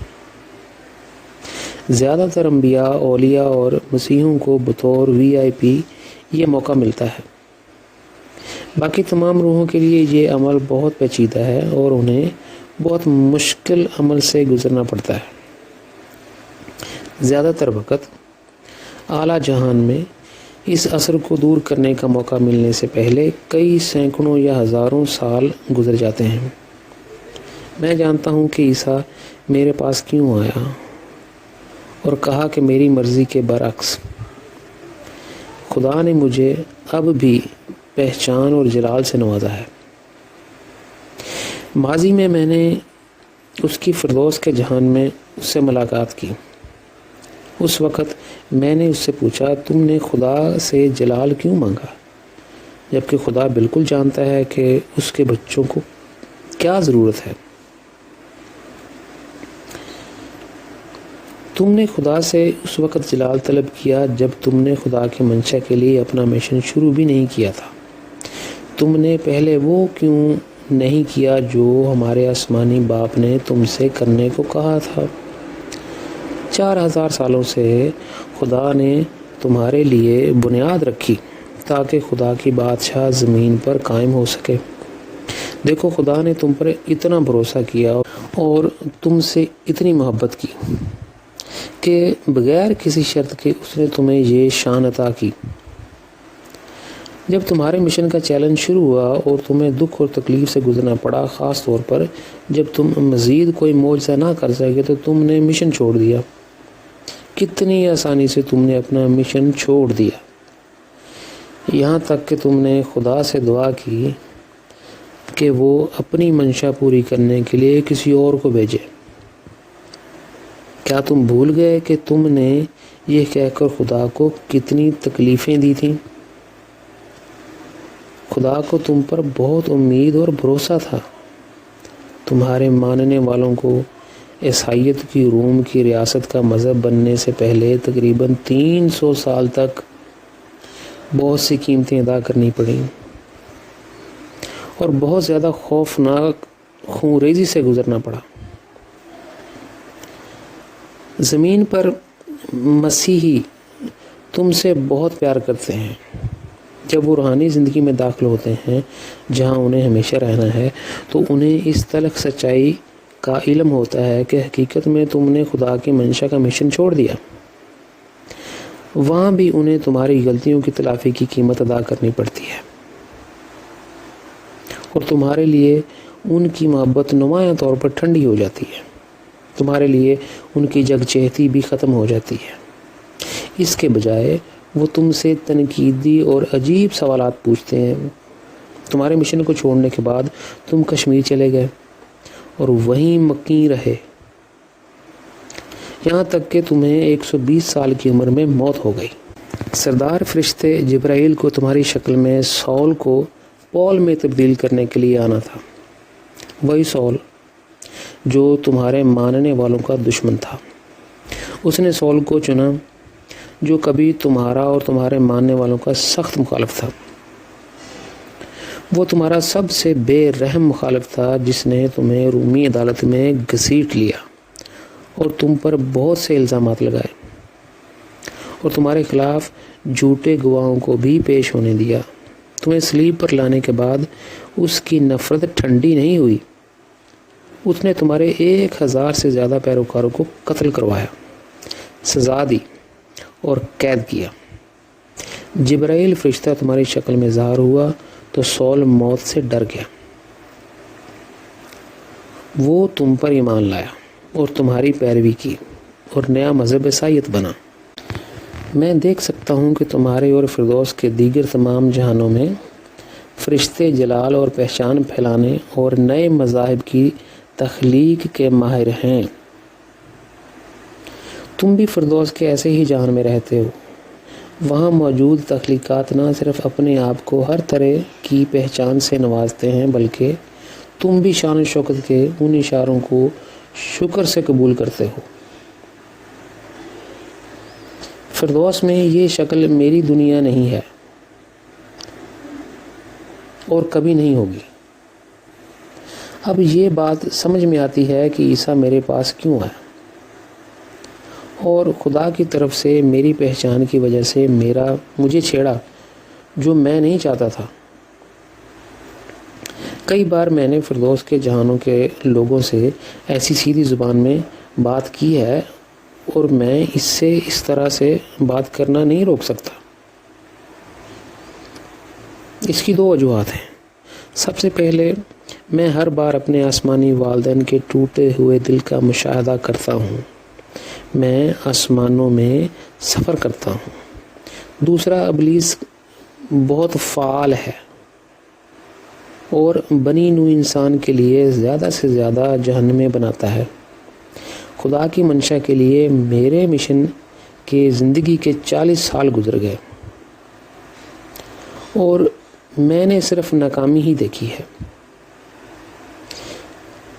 Speaker 1: زیادہ تر انبیاء، اولیاء اور مسیحوں کو بطور VIP یہ موقع ملتا ہے۔ باقی تمام روحوں کے لیے یہ عمل بہت پیچیدہ ہے اور انہیں بہت مشکل عمل سے گزرنا پڑتا ہے۔ زیادہ تر وقت اعلیٰ جہان میں اس اثر کو دور کرنے کا موقع ملنے سے پہلے کئی سینکڑوں یا ہزاروں سال گزر جاتے ہیں۔ میں جانتا ہوں کہ عیسیٰ میرے پاس کیوں آیا اور کہا کہ میری مرضی کے برعکس خدا نے مجھے اب بھی پہچان اور جلال سے نوازا ہے۔ ماضی میں نے اس کی فردوس کے جہان میں اس سے ملاقات کی۔ اس وقت میں نے اس سے پوچھا تم نے خدا سے جلال کیوں مانگا، جبکہ خدا بالکل جانتا ہے کہ اس کے بچوں کو کیا ضرورت ہے۔ تم نے خدا سے اس وقت جلال طلب کیا جب تم نے خدا کی منشا کے لیے اپنا مشن شروع بھی نہیں کیا تھا۔ تم نے پہلے وہ کیوں نہیں کیا جو ہمارے آسمانی باپ نے تم سے کرنے کو کہا تھا؟ 4000 سالوں سے خدا نے تمہارے لیے بنیاد رکھی تاکہ خدا کی بادشاہ زمین پر قائم ہو سکے۔ دیکھو، خدا نے تم پر اتنا بھروسہ کیا اور تم سے اتنی محبت کی کہ بغیر کسی شرط کے اس نے تمہیں یہ شان عطا کی۔ جب تمہارے مشن کا چیلنج شروع ہوا اور تمہیں دکھ اور تکلیف سے گزرنا پڑا، خاص طور پر جب تم مزید کوئی معجزہ نہ کر سکے تو تم نے مشن چھوڑ دیا۔ کتنی آسانی سے تم نے اپنا مشن چھوڑ دیا، یہاں تک کہ تم نے خدا سے دعا کی کہ وہ اپنی منشا پوری کرنے کے لیے کسی اور کو بھیجے۔ کیا تم بھول گئے کہ تم نے یہ کہہ کر خدا کو کتنی تکلیفیں دی تھیں؟ خدا کو تم پر بہت امید اور بھروسہ تھا۔ تمہارے ماننے والوں کو عیسائیت کی روم کی ریاست کا مذہب بننے سے پہلے تقریباً 300 سال تک بہت سی قیمتیں ادا کرنی پڑیں اور بہت زیادہ خوفناک خونریزی سے گزرنا پڑا۔ زمین پر مسیحی تم سے بہت پیار کرتے ہیں۔ جب وہ روحانی زندگی میں داخل ہوتے ہیں جہاں انہیں ہمیشہ رہنا ہے تو انہیں اس تلخ سچائی کا علم ہوتا ہے کہ حقیقت میں تم نے خدا کی منشا کا مشن چھوڑ دیا۔ وہاں بھی انہیں تمہاری غلطیوں کی تلافی کی قیمت ادا کرنی پڑتی ہے اور تمہارے لیے ان کی محبت نمایاں طور پر ٹھنڈی ہو جاتی ہے۔ تمہارے لیے ان کی یکجہتی بھی ختم ہو جاتی ہے۔ اس کے بجائے وہ تم سے تنقیدی اور عجیب سوالات پوچھتے ہیں۔ تمہارے مشن کو چھوڑنے کے بعد تم کشمیر چلے گئے اور وہیں مقیم رہے، یہاں تک کہ تمہیں 120 سال کی عمر میں موت ہو گئی۔ سردار فرشتے جبرائیل کو تمہاری شکل میں سول کو پول میں تبدیل کرنے کے لیے آنا تھا، وہی سول جو تمہارے ماننے والوں کا دشمن تھا۔ اس نے سول کو چنا جو کبھی تمہارا اور تمہارے ماننے والوں کا سخت مخالف تھا۔ وہ تمہارا سب سے بے رحم مخالف تھا جس نے تمہیں رومی عدالت میں گھسیٹ لیا اور تم پر بہت سے الزامات لگائے اور تمہارے خلاف جھوٹے گواہوں کو بھی پیش ہونے دیا۔ تمہیں صلیب پر لانے کے بعد اس کی نفرت ٹھنڈی نہیں ہوئی۔ اس نے تمہارے 1000 سے زیادہ پیروکاروں کو قتل کروایا، سزا دی اور قید کیا۔ جبرائیل فرشتہ تمہاری شکل میں ظاہر ہوا تو سول موت سے ڈر گیا۔ وہ تم پر ایمان لایا اور تمہاری پیروی کی اور نیا مذہب عیسائیت بنا۔ میں دیکھ سکتا ہوں کہ تمہارے اور فردوس کے دیگر تمام جہانوں میں فرشتے جلال اور پہچان پھیلانے اور نئے مذاہب کی تخلیق کے ماہر ہیں۔ تم بھی فردوس کے ایسے ہی جہان میں رہتے ہو۔ وہاں موجود تخلیقات نہ صرف اپنے آپ کو ہر طرح کی پہچان سے نوازتے ہیں بلکہ تم بھی شان و شوکت کے ان اشاروں کو شکر سے قبول کرتے ہو۔ فردوس میں یہ شکل میری دنیا نہیں ہے اور کبھی نہیں ہوگی۔ اب یہ بات سمجھ میں آتی ہے کہ عیسیٰ میرے پاس کیوں ہے اور خدا کی طرف سے میری پہچان کی وجہ سے مجھے چھیڑا جو میں نہیں چاہتا تھا۔ کئی بار میں نے فردوس کے جہانوں کے لوگوں سے ایسی سیدھی زبان میں بات کی ہے اور میں اس طرح سے بات کرنا نہیں روک سکتا۔ اس کی 2 وجوہات ہیں۔ سب سے پہلے میں ہر بار اپنے آسمانی والدین کے ٹوٹے ہوئے دل کا مشاہدہ کرتا ہوں۔ میں آسمانوں میں سفر کرتا ہوں۔ دوسرا، ابلیس بہت فعال ہے اور بنی نوع انسان کے لیے زیادہ سے زیادہ جہنمیں بناتا ہے۔ خدا کی منشا کے لیے میرے مشن کہ زندگی کے 40 سال گزر گئے اور میں نے صرف ناکامی ہی دیکھی ہے۔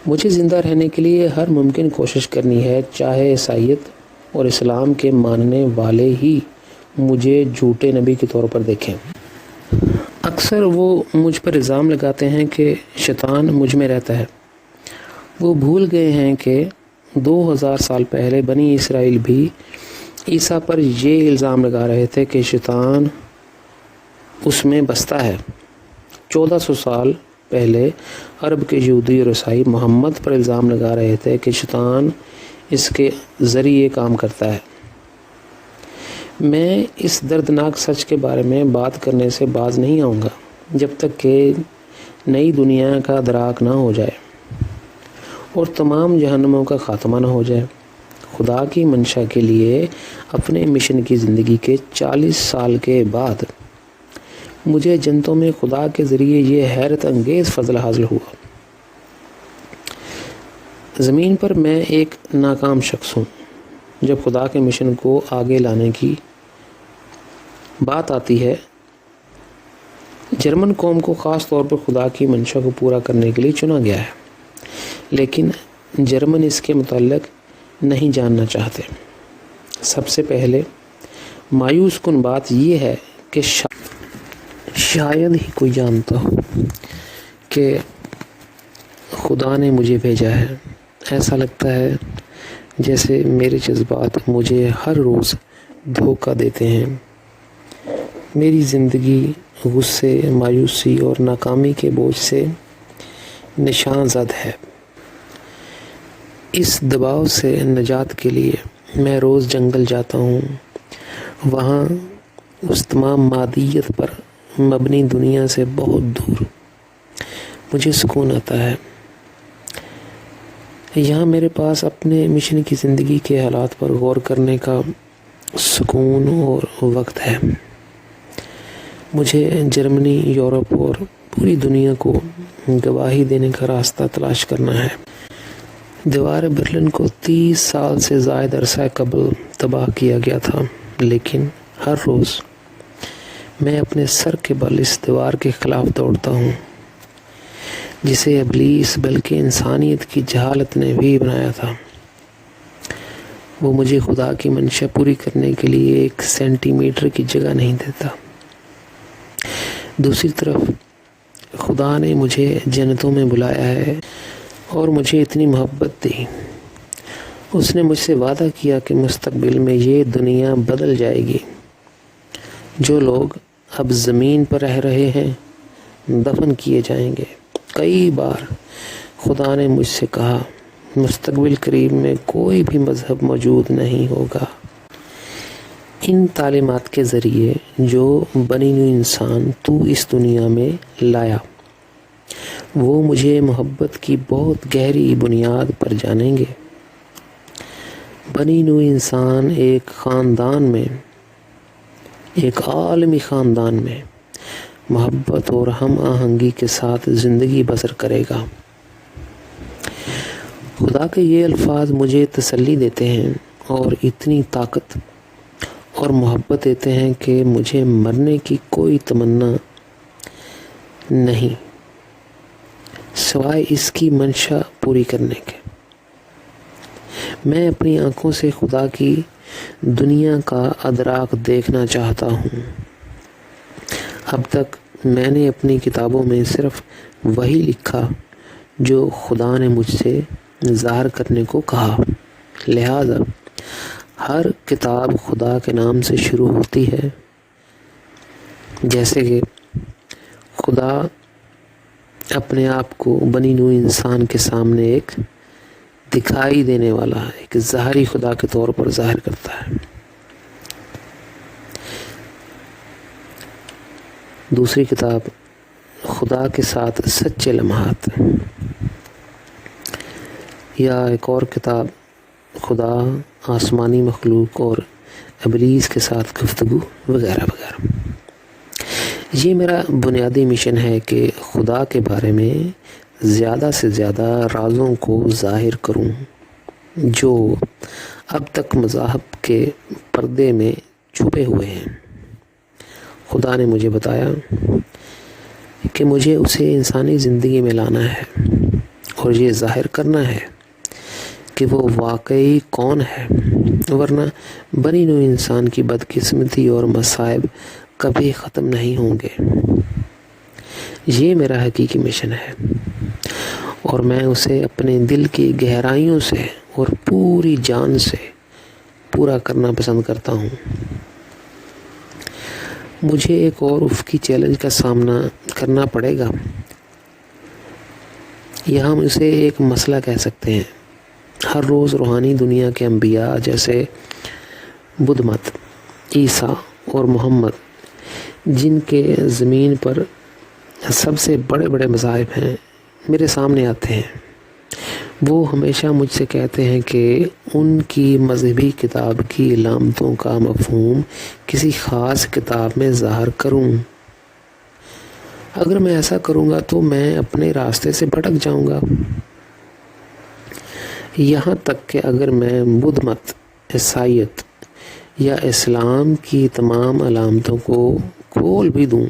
Speaker 1: مجھے زندہ رہنے کے لیے ہر ممکن کوشش کرنی ہے، چاہے عیسائیت اور اسلام کے ماننے والے ہی مجھے جھوٹے نبی کے طور پر دیکھیں۔ اکثر وہ مجھ پر الزام لگاتے ہیں کہ شیطان مجھ میں رہتا ہے۔ وہ بھول گئے ہیں کہ 2000 سال پہلے بنی اسرائیل بھی عیسیٰ پر یہ الزام لگا رہے تھے کہ شیطان اس میں بستا ہے۔ 1400 سال پہلے عرب کے یہودی اور عیسائی محمد پر الزام لگا رہے تھے کہ شیطان اس کے ذریعے کام کرتا ہے۔ میں اس دردناک سچ کے بارے میں بات کرنے سے باز نہیں آؤں گا جب تک کہ نئی دنیا کا ادراک نہ ہو جائے اور تمام جہنموں کا خاتمہ نہ ہو جائے۔ خدا کی منشا کے لیے اپنے مشن کی زندگی کے 40 سال کے بعد مجھے جنتوں میں خدا کے ذریعے یہ حیرت انگیز فضل حاصل ہوا۔ زمین پر میں ایک ناکام شخص ہوں۔ جب خدا کے مشن کو آگے لانے کی بات آتی ہے، جرمن قوم کو خاص طور پر خدا کی منشا کو پورا کرنے کے لیے چنا گیا ہے، لیکن جرمن اس کے متعلق نہیں جاننا چاہتے۔ سب سے پہلے مایوس کن بات یہ ہے کہ شاید ہی کوئی جانتا ہو کہ خدا نے مجھے بھیجا ہے۔ ایسا لگتا ہے جیسے میرے جذبات مجھے ہر روز دھوکہ دیتے ہیں۔ میری زندگی غصے، مایوسی اور ناکامی کے بوجھ سے نشان زد ہے۔ اس دباؤ سے نجات کے لیے میں روز جنگل جاتا ہوں۔ وہاں اس تمام مادیت پر مبنی دنیا سے بہت دور مجھے سکون آتا ہے۔ یہاں میرے پاس اپنے مشن کی زندگی کے حالات پر غور کرنے کا سکون اور وقت ہے۔ مجھے جرمنی، یورپ اور پوری دنیا کو گواہی دینے کا راستہ تلاش کرنا ہے۔ دیوار برلن کو 30 سال سے زائد عرصہ قبل تباہ کیا گیا تھا، لیکن ہر روز میں اپنے سر کے بل اس دیوار کے خلاف دوڑتا ہوں جسے ابلیس بلکہ انسانیت کی جہالت نے بھی بنایا تھا۔ وہ مجھے خدا کی منشا پوری کرنے کے لیے 1 سینٹی میٹر کی جگہ نہیں دیتا۔ دوسری طرف خدا نے مجھے جنتوں میں بلایا ہے اور مجھے اتنی محبت دی۔ اس نے مجھ سے وعدہ کیا کہ مستقبل میں یہ دنیا بدل جائے گی۔ جو لوگ اب زمین پر رہ رہے ہیں دفن کیے جائیں گے۔ کئی بار خدا نے مجھ سے کہا، مستقبل قریب میں کوئی بھی مذہب موجود نہیں ہوگا۔ ان تعلیمات کے ذریعے جو بنی نوع انسان تو اس دنیا میں لایا، وہ مجھے محبت کی بہت گہری بنیاد پر جانیں گے۔ بنی نوع انسان ایک خاندان میں، ایک عالمی خاندان میں محبت اور ہم آہنگی کے ساتھ زندگی بسر کرے گا۔ خدا کے یہ الفاظ مجھے تسلی دیتے ہیں اور اتنی طاقت اور محبت دیتے ہیں کہ مجھے مرنے کی کوئی تمنا نہیں سوائے اس کی منشا پوری کرنے کے۔ میں اپنی آنکھوں سے خدا کی دنیا کا ادراک دیکھنا چاہتا ہوں۔ اب تک میں نے اپنی کتابوں میں صرف وہی لکھا جو خدا نے مجھ سے ظاہر کرنے کو کہا، لہذا ہر کتاب خدا کے نام سے شروع ہوتی ہے، جیسے کہ خدا اپنے آپ کو بنی نوع انسان کے سامنے ایک دکھائی دینے والا، ایک ظاہری خدا کے طور پر ظاہر کرتا ہے۔ دوسری کتاب خدا کے ساتھ سچے لمحات، یا ایک اور کتاب خدا، آسمانی مخلوق اور ابلیس کے ساتھ گفتگو وغیرہ وغیرہ۔ یہ میرا بنیادی مشن ہے کہ خدا کے بارے میں زیادہ سے زیادہ رازوں کو ظاہر کروں جو اب تک مذاہب کے پردے میں چھپے ہوئے ہیں۔ خدا نے مجھے بتایا کہ مجھے اسے انسانی زندگی میں لانا ہے اور یہ ظاہر کرنا ہے کہ وہ واقعی کون ہے، ورنہ بنی نوع انسان کی بدقسمتی اور مصائب کبھی ختم نہیں ہوں گے۔ یہ میرا حقیقی مشن ہے اور میں اسے اپنے دل کی گہرائیوں سے اور پوری جان سے پورا کرنا پسند کرتا ہوں۔ مجھے ایک اور افقی چیلنج کا سامنا کرنا پڑے گا، یا ہم اسے ایک مسئلہ کہہ سکتے ہیں۔ ہر روز روحانی دنیا کے انبیاء جیسے بدھ مت، عیسیٰ اور محمد، جن کے زمین پر سب سے بڑے بڑے مذاہب ہیں، میرے سامنے آتے ہیں۔ وہ ہمیشہ مجھ سے کہتے ہیں کہ ان کی مذہبی کتاب کی علامتوں کا مفہوم کسی خاص کتاب میں ظاہر کروں۔ اگر میں ایسا کروں گا تو میں اپنے راستے سے بھٹک جاؤں گا۔ یہاں تک کہ اگر میں بدھ مت، عیسائیت یا اسلام کی تمام علامتوں کو کھول بھی دوں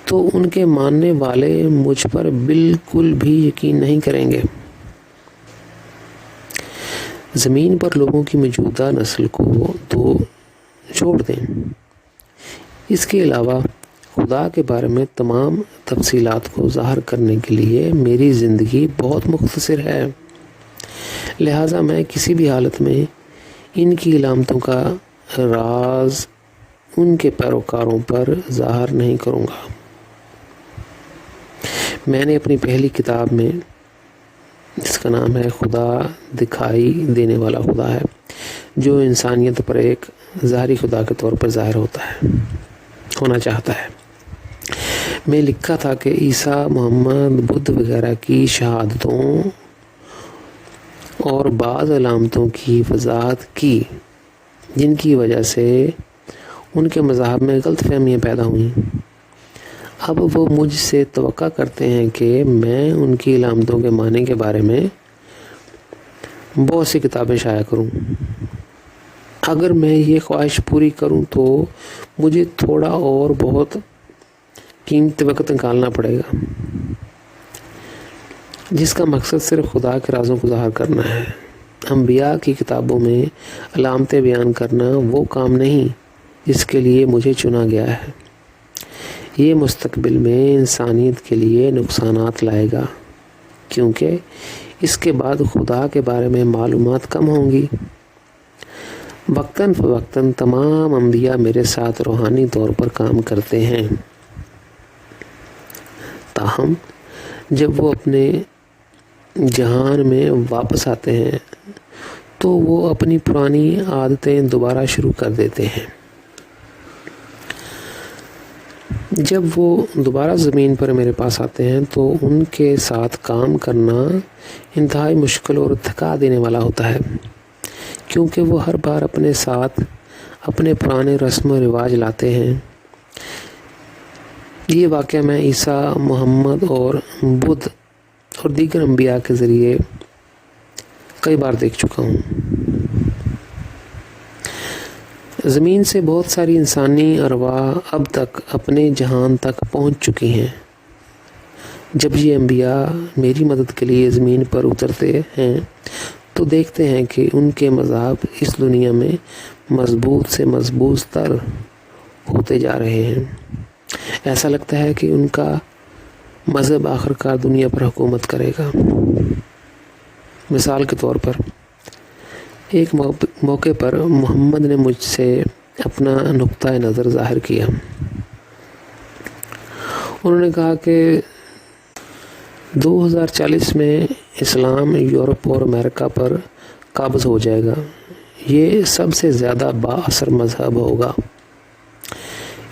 Speaker 1: تو ان کے ماننے والے مجھ پر بالکل بھی یقین نہیں کریں گے۔ زمین پر لوگوں کی موجودہ نسل کو تو چھوڑ دیں، اس کے علاوہ خدا کے بارے میں تمام تفصیلات کو ظاہر کرنے کے لیے میری زندگی بہت مختصر ہے، لہٰذا میں کسی بھی حالت میں ان کی علامتوں کا راز ان کے پیروکاروں پر ظاہر نہیں کروں گا۔ میں نے اپنی پہلی کتاب میں، جس کا نام ہے خدا دکھائی دینے والا خدا ہے، جو انسانیت پر ایک ظاہری خدا کے طور پر ظاہر ہونا چاہتا ہے، میں لکھا تھا کہ عیسیٰ، محمد، بدھ وغیرہ کی شہادتوں اور بعض علامتوں کی وضاحت کی، جن کی وجہ سے ان کے مذہب میں غلط فہمیاں پیدا ہوئیں۔ اب وہ مجھ سے توقع کرتے ہیں کہ میں ان کی علامتوں کے معنی کے بارے میں بہت سی کتابیں شائع کروں۔ اگر میں یہ خواہش پوری کروں تو مجھے تھوڑا اور بہت قیمتی وقت نکالنا پڑے گا، جس کا مقصد صرف خدا کے رازوں کو ظاہر کرنا ہے۔ انبیاء کی کتابوں میں علامتیں بیان کرنا وہ کام نہیں جس کے لیے مجھے چنا گیا ہے۔ یہ مستقبل میں انسانیت کے لیے نقصانات لائے گا، کیونکہ اس کے بعد خدا کے بارے میں معلومات کم ہوں گی۔ وقتاً فوقتاً تمام انبیاء میرے ساتھ روحانی طور پر کام کرتے ہیں، تاہم جب وہ اپنے جہان میں واپس آتے ہیں تو وہ اپنی پرانی عادتیں دوبارہ شروع کر دیتے ہیں۔ جب وہ دوبارہ زمین پر میرے پاس آتے ہیں تو ان کے ساتھ کام کرنا انتہائی مشکل اور تھکا دینے والا ہوتا ہے، کیونکہ وہ ہر بار اپنے ساتھ اپنے پرانے رسم و رواج لاتے ہیں۔ یہ واقعہ میں عیسیٰ، محمد اور بدھ اور دیگر انبیاء کے ذریعے کئی بار دیکھ چکا ہوں۔ زمین سے بہت ساری انسانی ارواح اب تک اپنے جہان تک پہنچ چکی ہیں۔ جب یہ انبیاء میری مدد کے لیے زمین پر اترتے ہیں تو دیکھتے ہیں کہ ان کے مذاہب اس دنیا میں مضبوط سے مضبوط تر ہوتے جا رہے ہیں۔ ایسا لگتا ہے کہ ان کا مذہب آخرکار دنیا پر حکومت کرے گا۔ مثال کے طور پر ایک موقع پر محمد نے مجھ سے اپنا نقطہ نظر ظاہر کیا۔ انہوں نے کہا کہ 2040 میں اسلام یورپ اور امریکہ پر قابض ہو جائے گا۔ یہ سب سے زیادہ با اثر مذہب ہوگا۔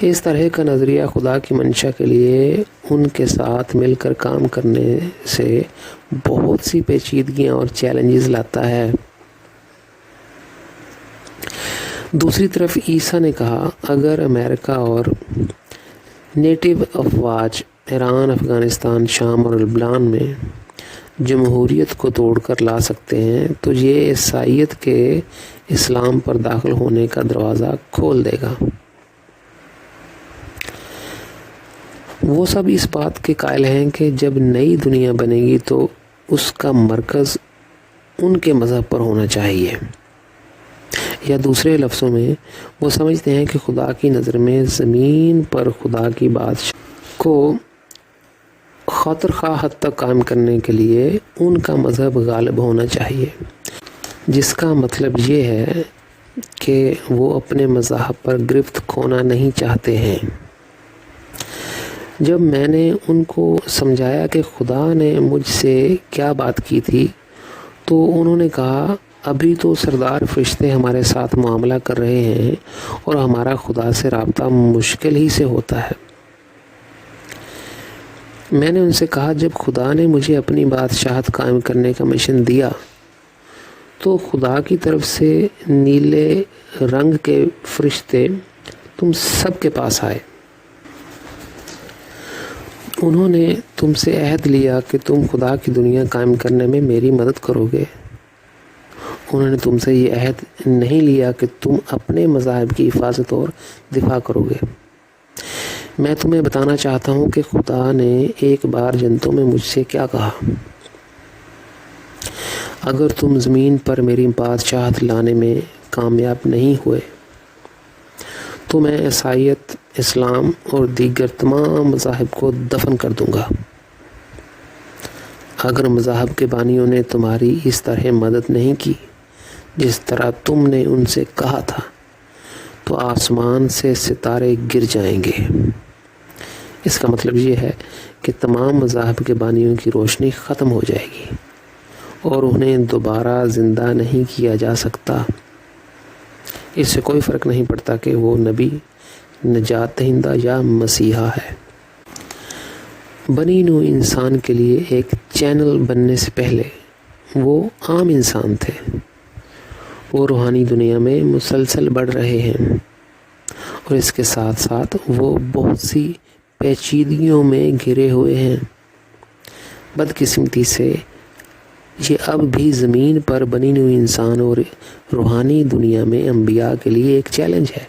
Speaker 1: اس طرح کا نظریہ خدا کی منشا کے لیے ان کے ساتھ مل کر کام کرنے سے بہت سی پیچیدگیاں اور چیلنجز لاتا ہے۔ دوسری طرف عیسیٰ نے کہا، اگر امریکہ اور نیٹو افواج ایران، افغانستان، شام اور لبنان میں جمہوریت کو توڑ کر لا سکتے ہیں تو یہ عیسائیت کے اسلام پر داخل ہونے کا دروازہ کھول دے گا۔ وہ سب اس بات کے قائل ہیں کہ جب نئی دنیا بنے گی تو اس کا مرکز ان کے مذہب پر ہونا چاہیے، یا دوسرے لفظوں میں وہ سمجھتے ہیں کہ خدا کی نظر میں زمین پر خدا کی بادشاہ کو خاطر خواہ حد تک قائم کرنے کے لیے ان کا مذہب غالب ہونا چاہیے، جس کا مطلب یہ ہے کہ وہ اپنے مذہب پر گرفت کھونا نہیں چاہتے ہیں۔ جب میں نے ان کو سمجھایا کہ خدا نے مجھ سے کیا بات کی تھی تو انہوں نے کہا، ابھی تو سردار فرشتے ہمارے ساتھ معاملہ کر رہے ہیں اور ہمارا خدا سے رابطہ مشکل ہی سے ہوتا ہے۔ میں نے ان سے کہا، جب خدا نے مجھے اپنی بادشاہت قائم کرنے کا مشن دیا تو خدا کی طرف سے نیلے رنگ کے فرشتے تم سب کے پاس آئے۔ انہوں نے تم سے عہد لیا کہ تم خدا کی دنیا قائم کرنے میں میری مدد کرو گے۔ انہوں نے تم سے یہ عہد نہیں لیا کہ تم اپنے مذاہب کی حفاظت اور دفاع کرو گے۔ میں تمہیں بتانا چاہتا ہوں کہ خدا نے ایک بار جنتوں میں مجھ سے کیا کہا، اگر تم زمین پر میری بادشاہت لانے میں کامیاب نہیں ہوئے تو میں عیسائیت، اسلام اور دیگر تمام مذاہب کو دفن کر دوں گا۔ اگر مذاہب کے بانیوں نے تمہاری اس طرح مدد نہیں کی جس طرح تم نے ان سے کہا تھا تو آسمان سے ستارے گر جائیں گے۔ اس کا مطلب یہ ہے کہ تمام مذاہب کے بانیوں کی روشنی ختم ہو جائے گی اور انہیں دوبارہ زندہ نہیں کیا جا سکتا۔ اس سے کوئی فرق نہیں پڑتا کہ وہ نبی، نجات دہندہ یا مسیحا ہے۔ بنی نوع انسان کے لیے ایک چینل بننے سے پہلے وہ عام انسان تھے۔ وہ روحانی دنیا میں مسلسل بڑھ رہے ہیں اور اس کے ساتھ ساتھ وہ بہت سی پیچیدگیوں میں گھرے ہوئے ہیں۔ بدقسمتی سے یہ اب بھی زمین پر بنی نوع انسان اور روحانی دنیا میں انبیاء کے لیے ایک چیلنج ہے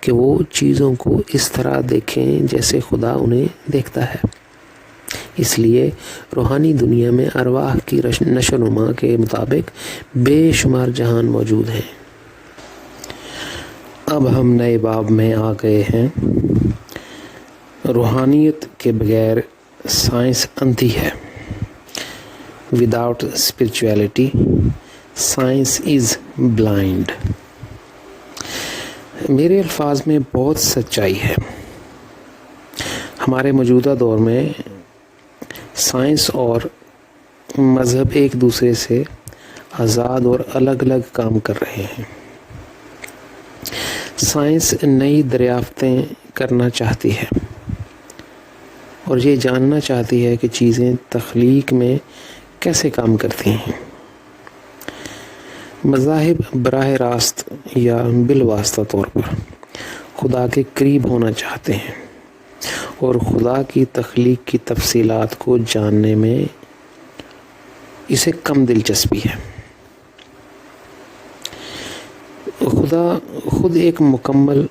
Speaker 1: کہ وہ چیزوں کو اس طرح دیکھیں جیسے خدا انہیں دیکھتا ہے۔ اس لیے روحانی دنیا میں ارواح کی نشو و نما کے مطابق بے شمار جہان موجود ہیں۔ اب ہم نئے باب میں آ گئے ہیں۔ روحانیت کے بغیر سائنس اندھی ہے۔ Without spirituality, science is blind۔ میرے الفاظ میں بہت سچائی ہے۔ ہمارے موجودہ دور میں سائنس اور مذہب ایک دوسرے سے آزاد اور الگ الگ کام کر رہے ہیں۔ سائنس نئی دریافتیں کرنا چاہتی ہے اور یہ جاننا چاہتی ہے کہ چیزیں تخلیق میں کیسے کام کرتی ہیں۔ مذاہب براہ راست یا بالواسطہ طور پر خدا کے قریب ہونا چاہتے ہیں اور خدا کی تخلیق کی تفصیلات کو جاننے میں اسے کم دلچسپی ہے۔ خدا خود ایک مکمل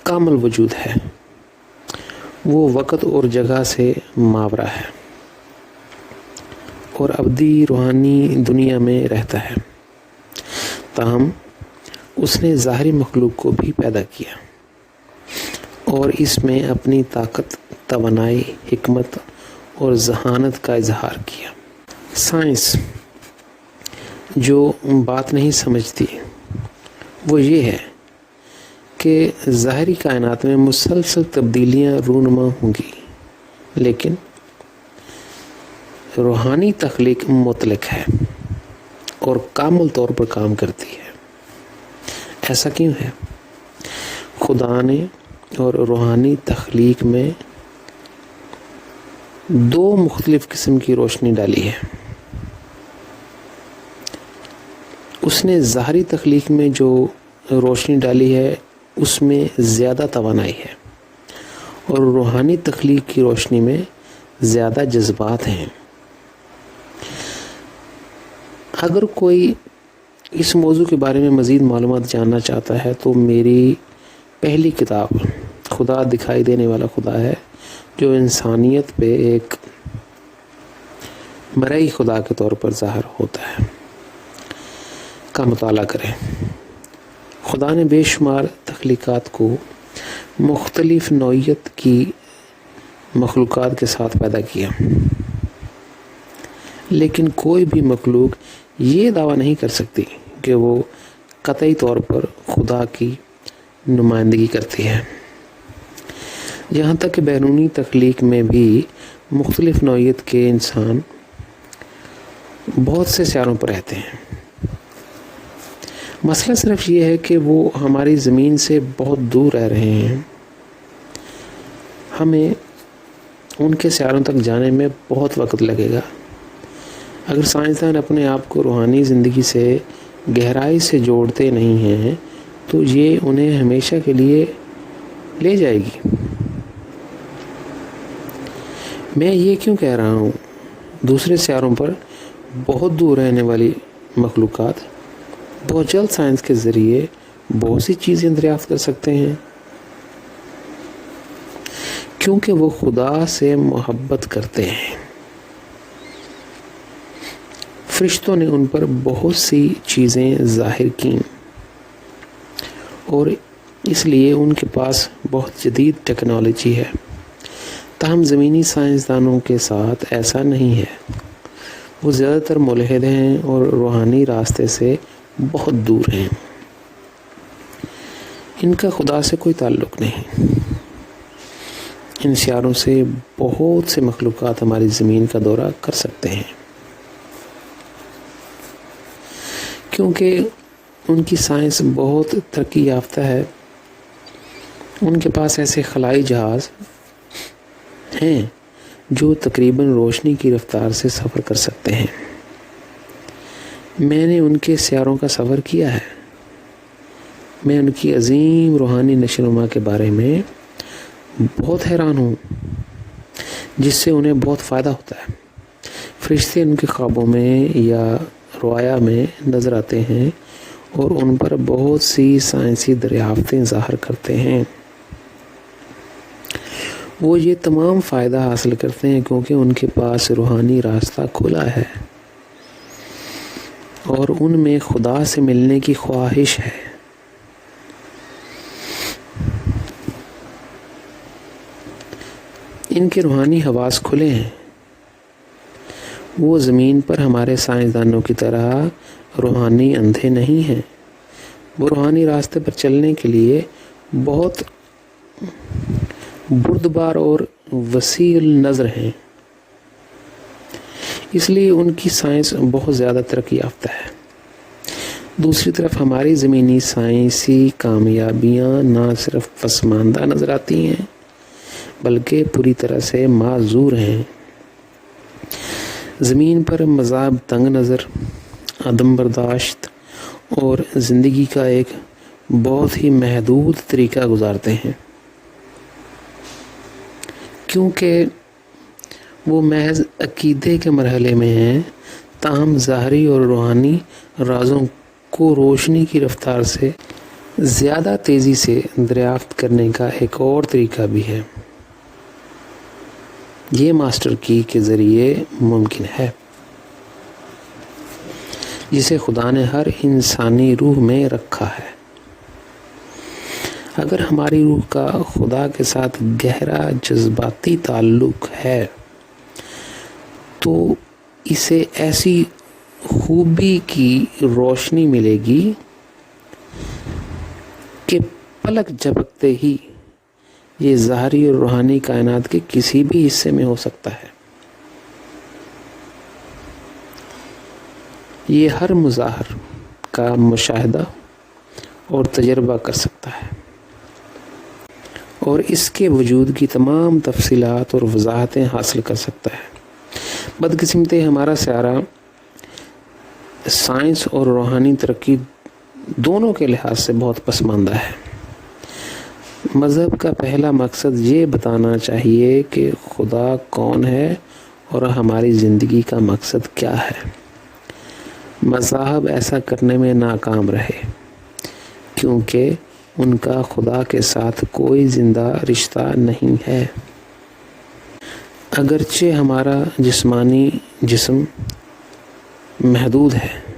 Speaker 1: کامل وجود ہے۔ وہ وقت اور جگہ سے ماورا ہے اور ابدی روحانی دنیا میں رہتا ہے۔ تاہم اس نے ظاہری مخلوق کو بھی پیدا کیا اور اس میں اپنی طاقت، توانائی، حکمت اور ذہانت کا اظہار کیا۔ سائنس جو بات نہیں سمجھتی وہ یہ ہے کہ ظاہری کائنات میں مسلسل تبدیلیاں رونما ہوں گی، لیکن روحانی تخلیق مطلق ہے اور کامل طور پر کام کرتی ہے۔ ایسا کیوں ہے؟ خدا نے اور روحانی تخلیق میں دو مختلف قسم کی روشنی ڈالی ہے۔ اس نے ظاہری تخلیق میں جو روشنی ڈالی ہے اس میں زیادہ توانائی ہے اور روحانی تخلیق کی روشنی میں زیادہ جذبات ہیں۔ اگر کوئی اس موضوع کے بارے میں مزید معلومات جاننا چاہتا ہے تو میری پہلی کتاب خدا دکھائی دینے والا خدا ہے، جو انسانیت پہ ایک مرئی خدا کے طور پر ظاہر ہوتا ہے، کا مطالعہ کریں۔ خدا نے بے شمار تخلیقات کو مختلف نوعیت کی مخلوقات کے ساتھ پیدا کیا، لیکن کوئی بھی مخلوق یہ دعویٰ نہیں کر سکتی کہ وہ قطعی طور پر خدا کی نمائندگی کرتی ہے۔ یہاں تک کہ بیرونی تخلیق میں بھی مختلف نوعیت کے انسان بہت سے سیاروں پر رہتے ہیں۔ مسئلہ صرف یہ ہے کہ وہ ہماری زمین سے بہت دور رہ رہے ہیں۔ ہمیں ان کے سیاروں تک جانے میں بہت وقت لگے گا۔ اگر سائنسدان اپنے آپ کو روحانی زندگی سے گہرائی سے جوڑتے نہیں ہیں تو یہ انہیں ہمیشہ کے لیے لے جائے گی۔ میں یہ کیوں کہہ رہا ہوں؟ دوسرے سیاروں پر بہت دور رہنے والی مخلوقات بہت جلد سائنس کے ذریعے بہت سی چیزیں دریافت کر سکتے ہیں، کیونکہ وہ خدا سے محبت کرتے ہیں۔ فرشتوں نے ان پر بہت سی چیزیں ظاہر کیں اور اس لیے ان کے پاس بہت جدید ٹیکنالوجی ہے۔ تاہم زمینی سائنسدانوں کے ساتھ ایسا نہیں ہے۔ وہ زیادہ تر ملحد ہیں اور روحانی راستے سے بہت دور ہیں۔ ان کا خدا سے کوئی تعلق نہیں۔ ان سیاروں سے بہت سے مخلوقات ہماری زمین کا دورہ کر سکتے ہیں، کیونکہ ان کی سائنس بہت ترقی یافتہ ہے۔ ان کے پاس ایسے خلائی جہاز ہیں جو تقریباً روشنی کی رفتار سے سفر کر سکتے ہیں۔ میں نے ان کے سیاروں کا سفر کیا ہے۔ میں ان کی عظیم روحانی نشوونما کے بارے میں بہت حیران ہوں، جس سے انہیں بہت فائدہ ہوتا ہے۔ فرشتے ان کے خوابوں میں یا رؤیا میں نظر آتے ہیں اور ان پر بہت سی سائنسی دریافتیں ظاہر کرتے ہیں۔ وہ یہ تمام فائدہ حاصل کرتے ہیں کیونکہ ان کے پاس روحانی راستہ کھلا ہے اور ان میں خدا سے ملنے کی خواہش ہے۔ ان کے روحانی حواس کھلے ہیں۔ وہ زمین پر ہمارے سائنسدانوں کی طرح روحانی اندھے نہیں ہیں۔ وہ روحانی راستے پر چلنے کے لیے بہت بردبار اور وسیع النظر ہیں، اس لیے ان کی سائنس بہت زیادہ ترقی یافتہ ہے۔ دوسری طرف ہماری زمینی سائنسی کامیابیاں نہ صرف پسماندہ نظر آتی ہیں بلکہ پوری طرح سے معذور ہیں۔ زمین پر مذاہب تنگ نظر، عدم برداشت اور زندگی کا ایک بہت ہی محدود طریقہ گزارتے ہیں، کیونکہ وہ محض عقیدے کے مرحلے میں ہیں۔ تاہم ظاہری اور روحانی رازوں کو روشنی کی رفتار سے زیادہ تیزی سے دریافت کرنے کا ایک اور طریقہ بھی ہے۔ یہ ماسٹر کی کے ذریعے ممکن ہے، جسے خدا نے ہر انسانی روح میں رکھا ہے۔ اگر ہماری روح کا خدا کے ساتھ گہرا جذباتی تعلق ہے تو اسے ایسی خوبی کی روشنی ملے گی کہ پلک جھپکتے ہی یہ ظاہری اور روحانی کائنات کے کسی بھی حصے میں ہو سکتا ہے۔ یہ ہر مظاہر کا مشاہدہ اور تجربہ کر سکتا ہے اور اس کے وجود کی تمام تفصیلات اور وضاحتیں حاصل کر سکتا ہے۔ بدقسمتی ہمارا سیارہ سائنس اور روحانی ترقی دونوں کے لحاظ سے بہت پسماندہ ہے۔ مذہب کا پہلا مقصد یہ بتانا چاہیے کہ خدا کون ہے اور ہماری زندگی کا مقصد کیا ہے۔ مذاہب ایسا کرنے میں ناکام رہے کیونکہ ان کا خدا کے ساتھ کوئی زندہ رشتہ نہیں ہے۔ اگرچہ ہمارا جسمانی جسم محدود ہے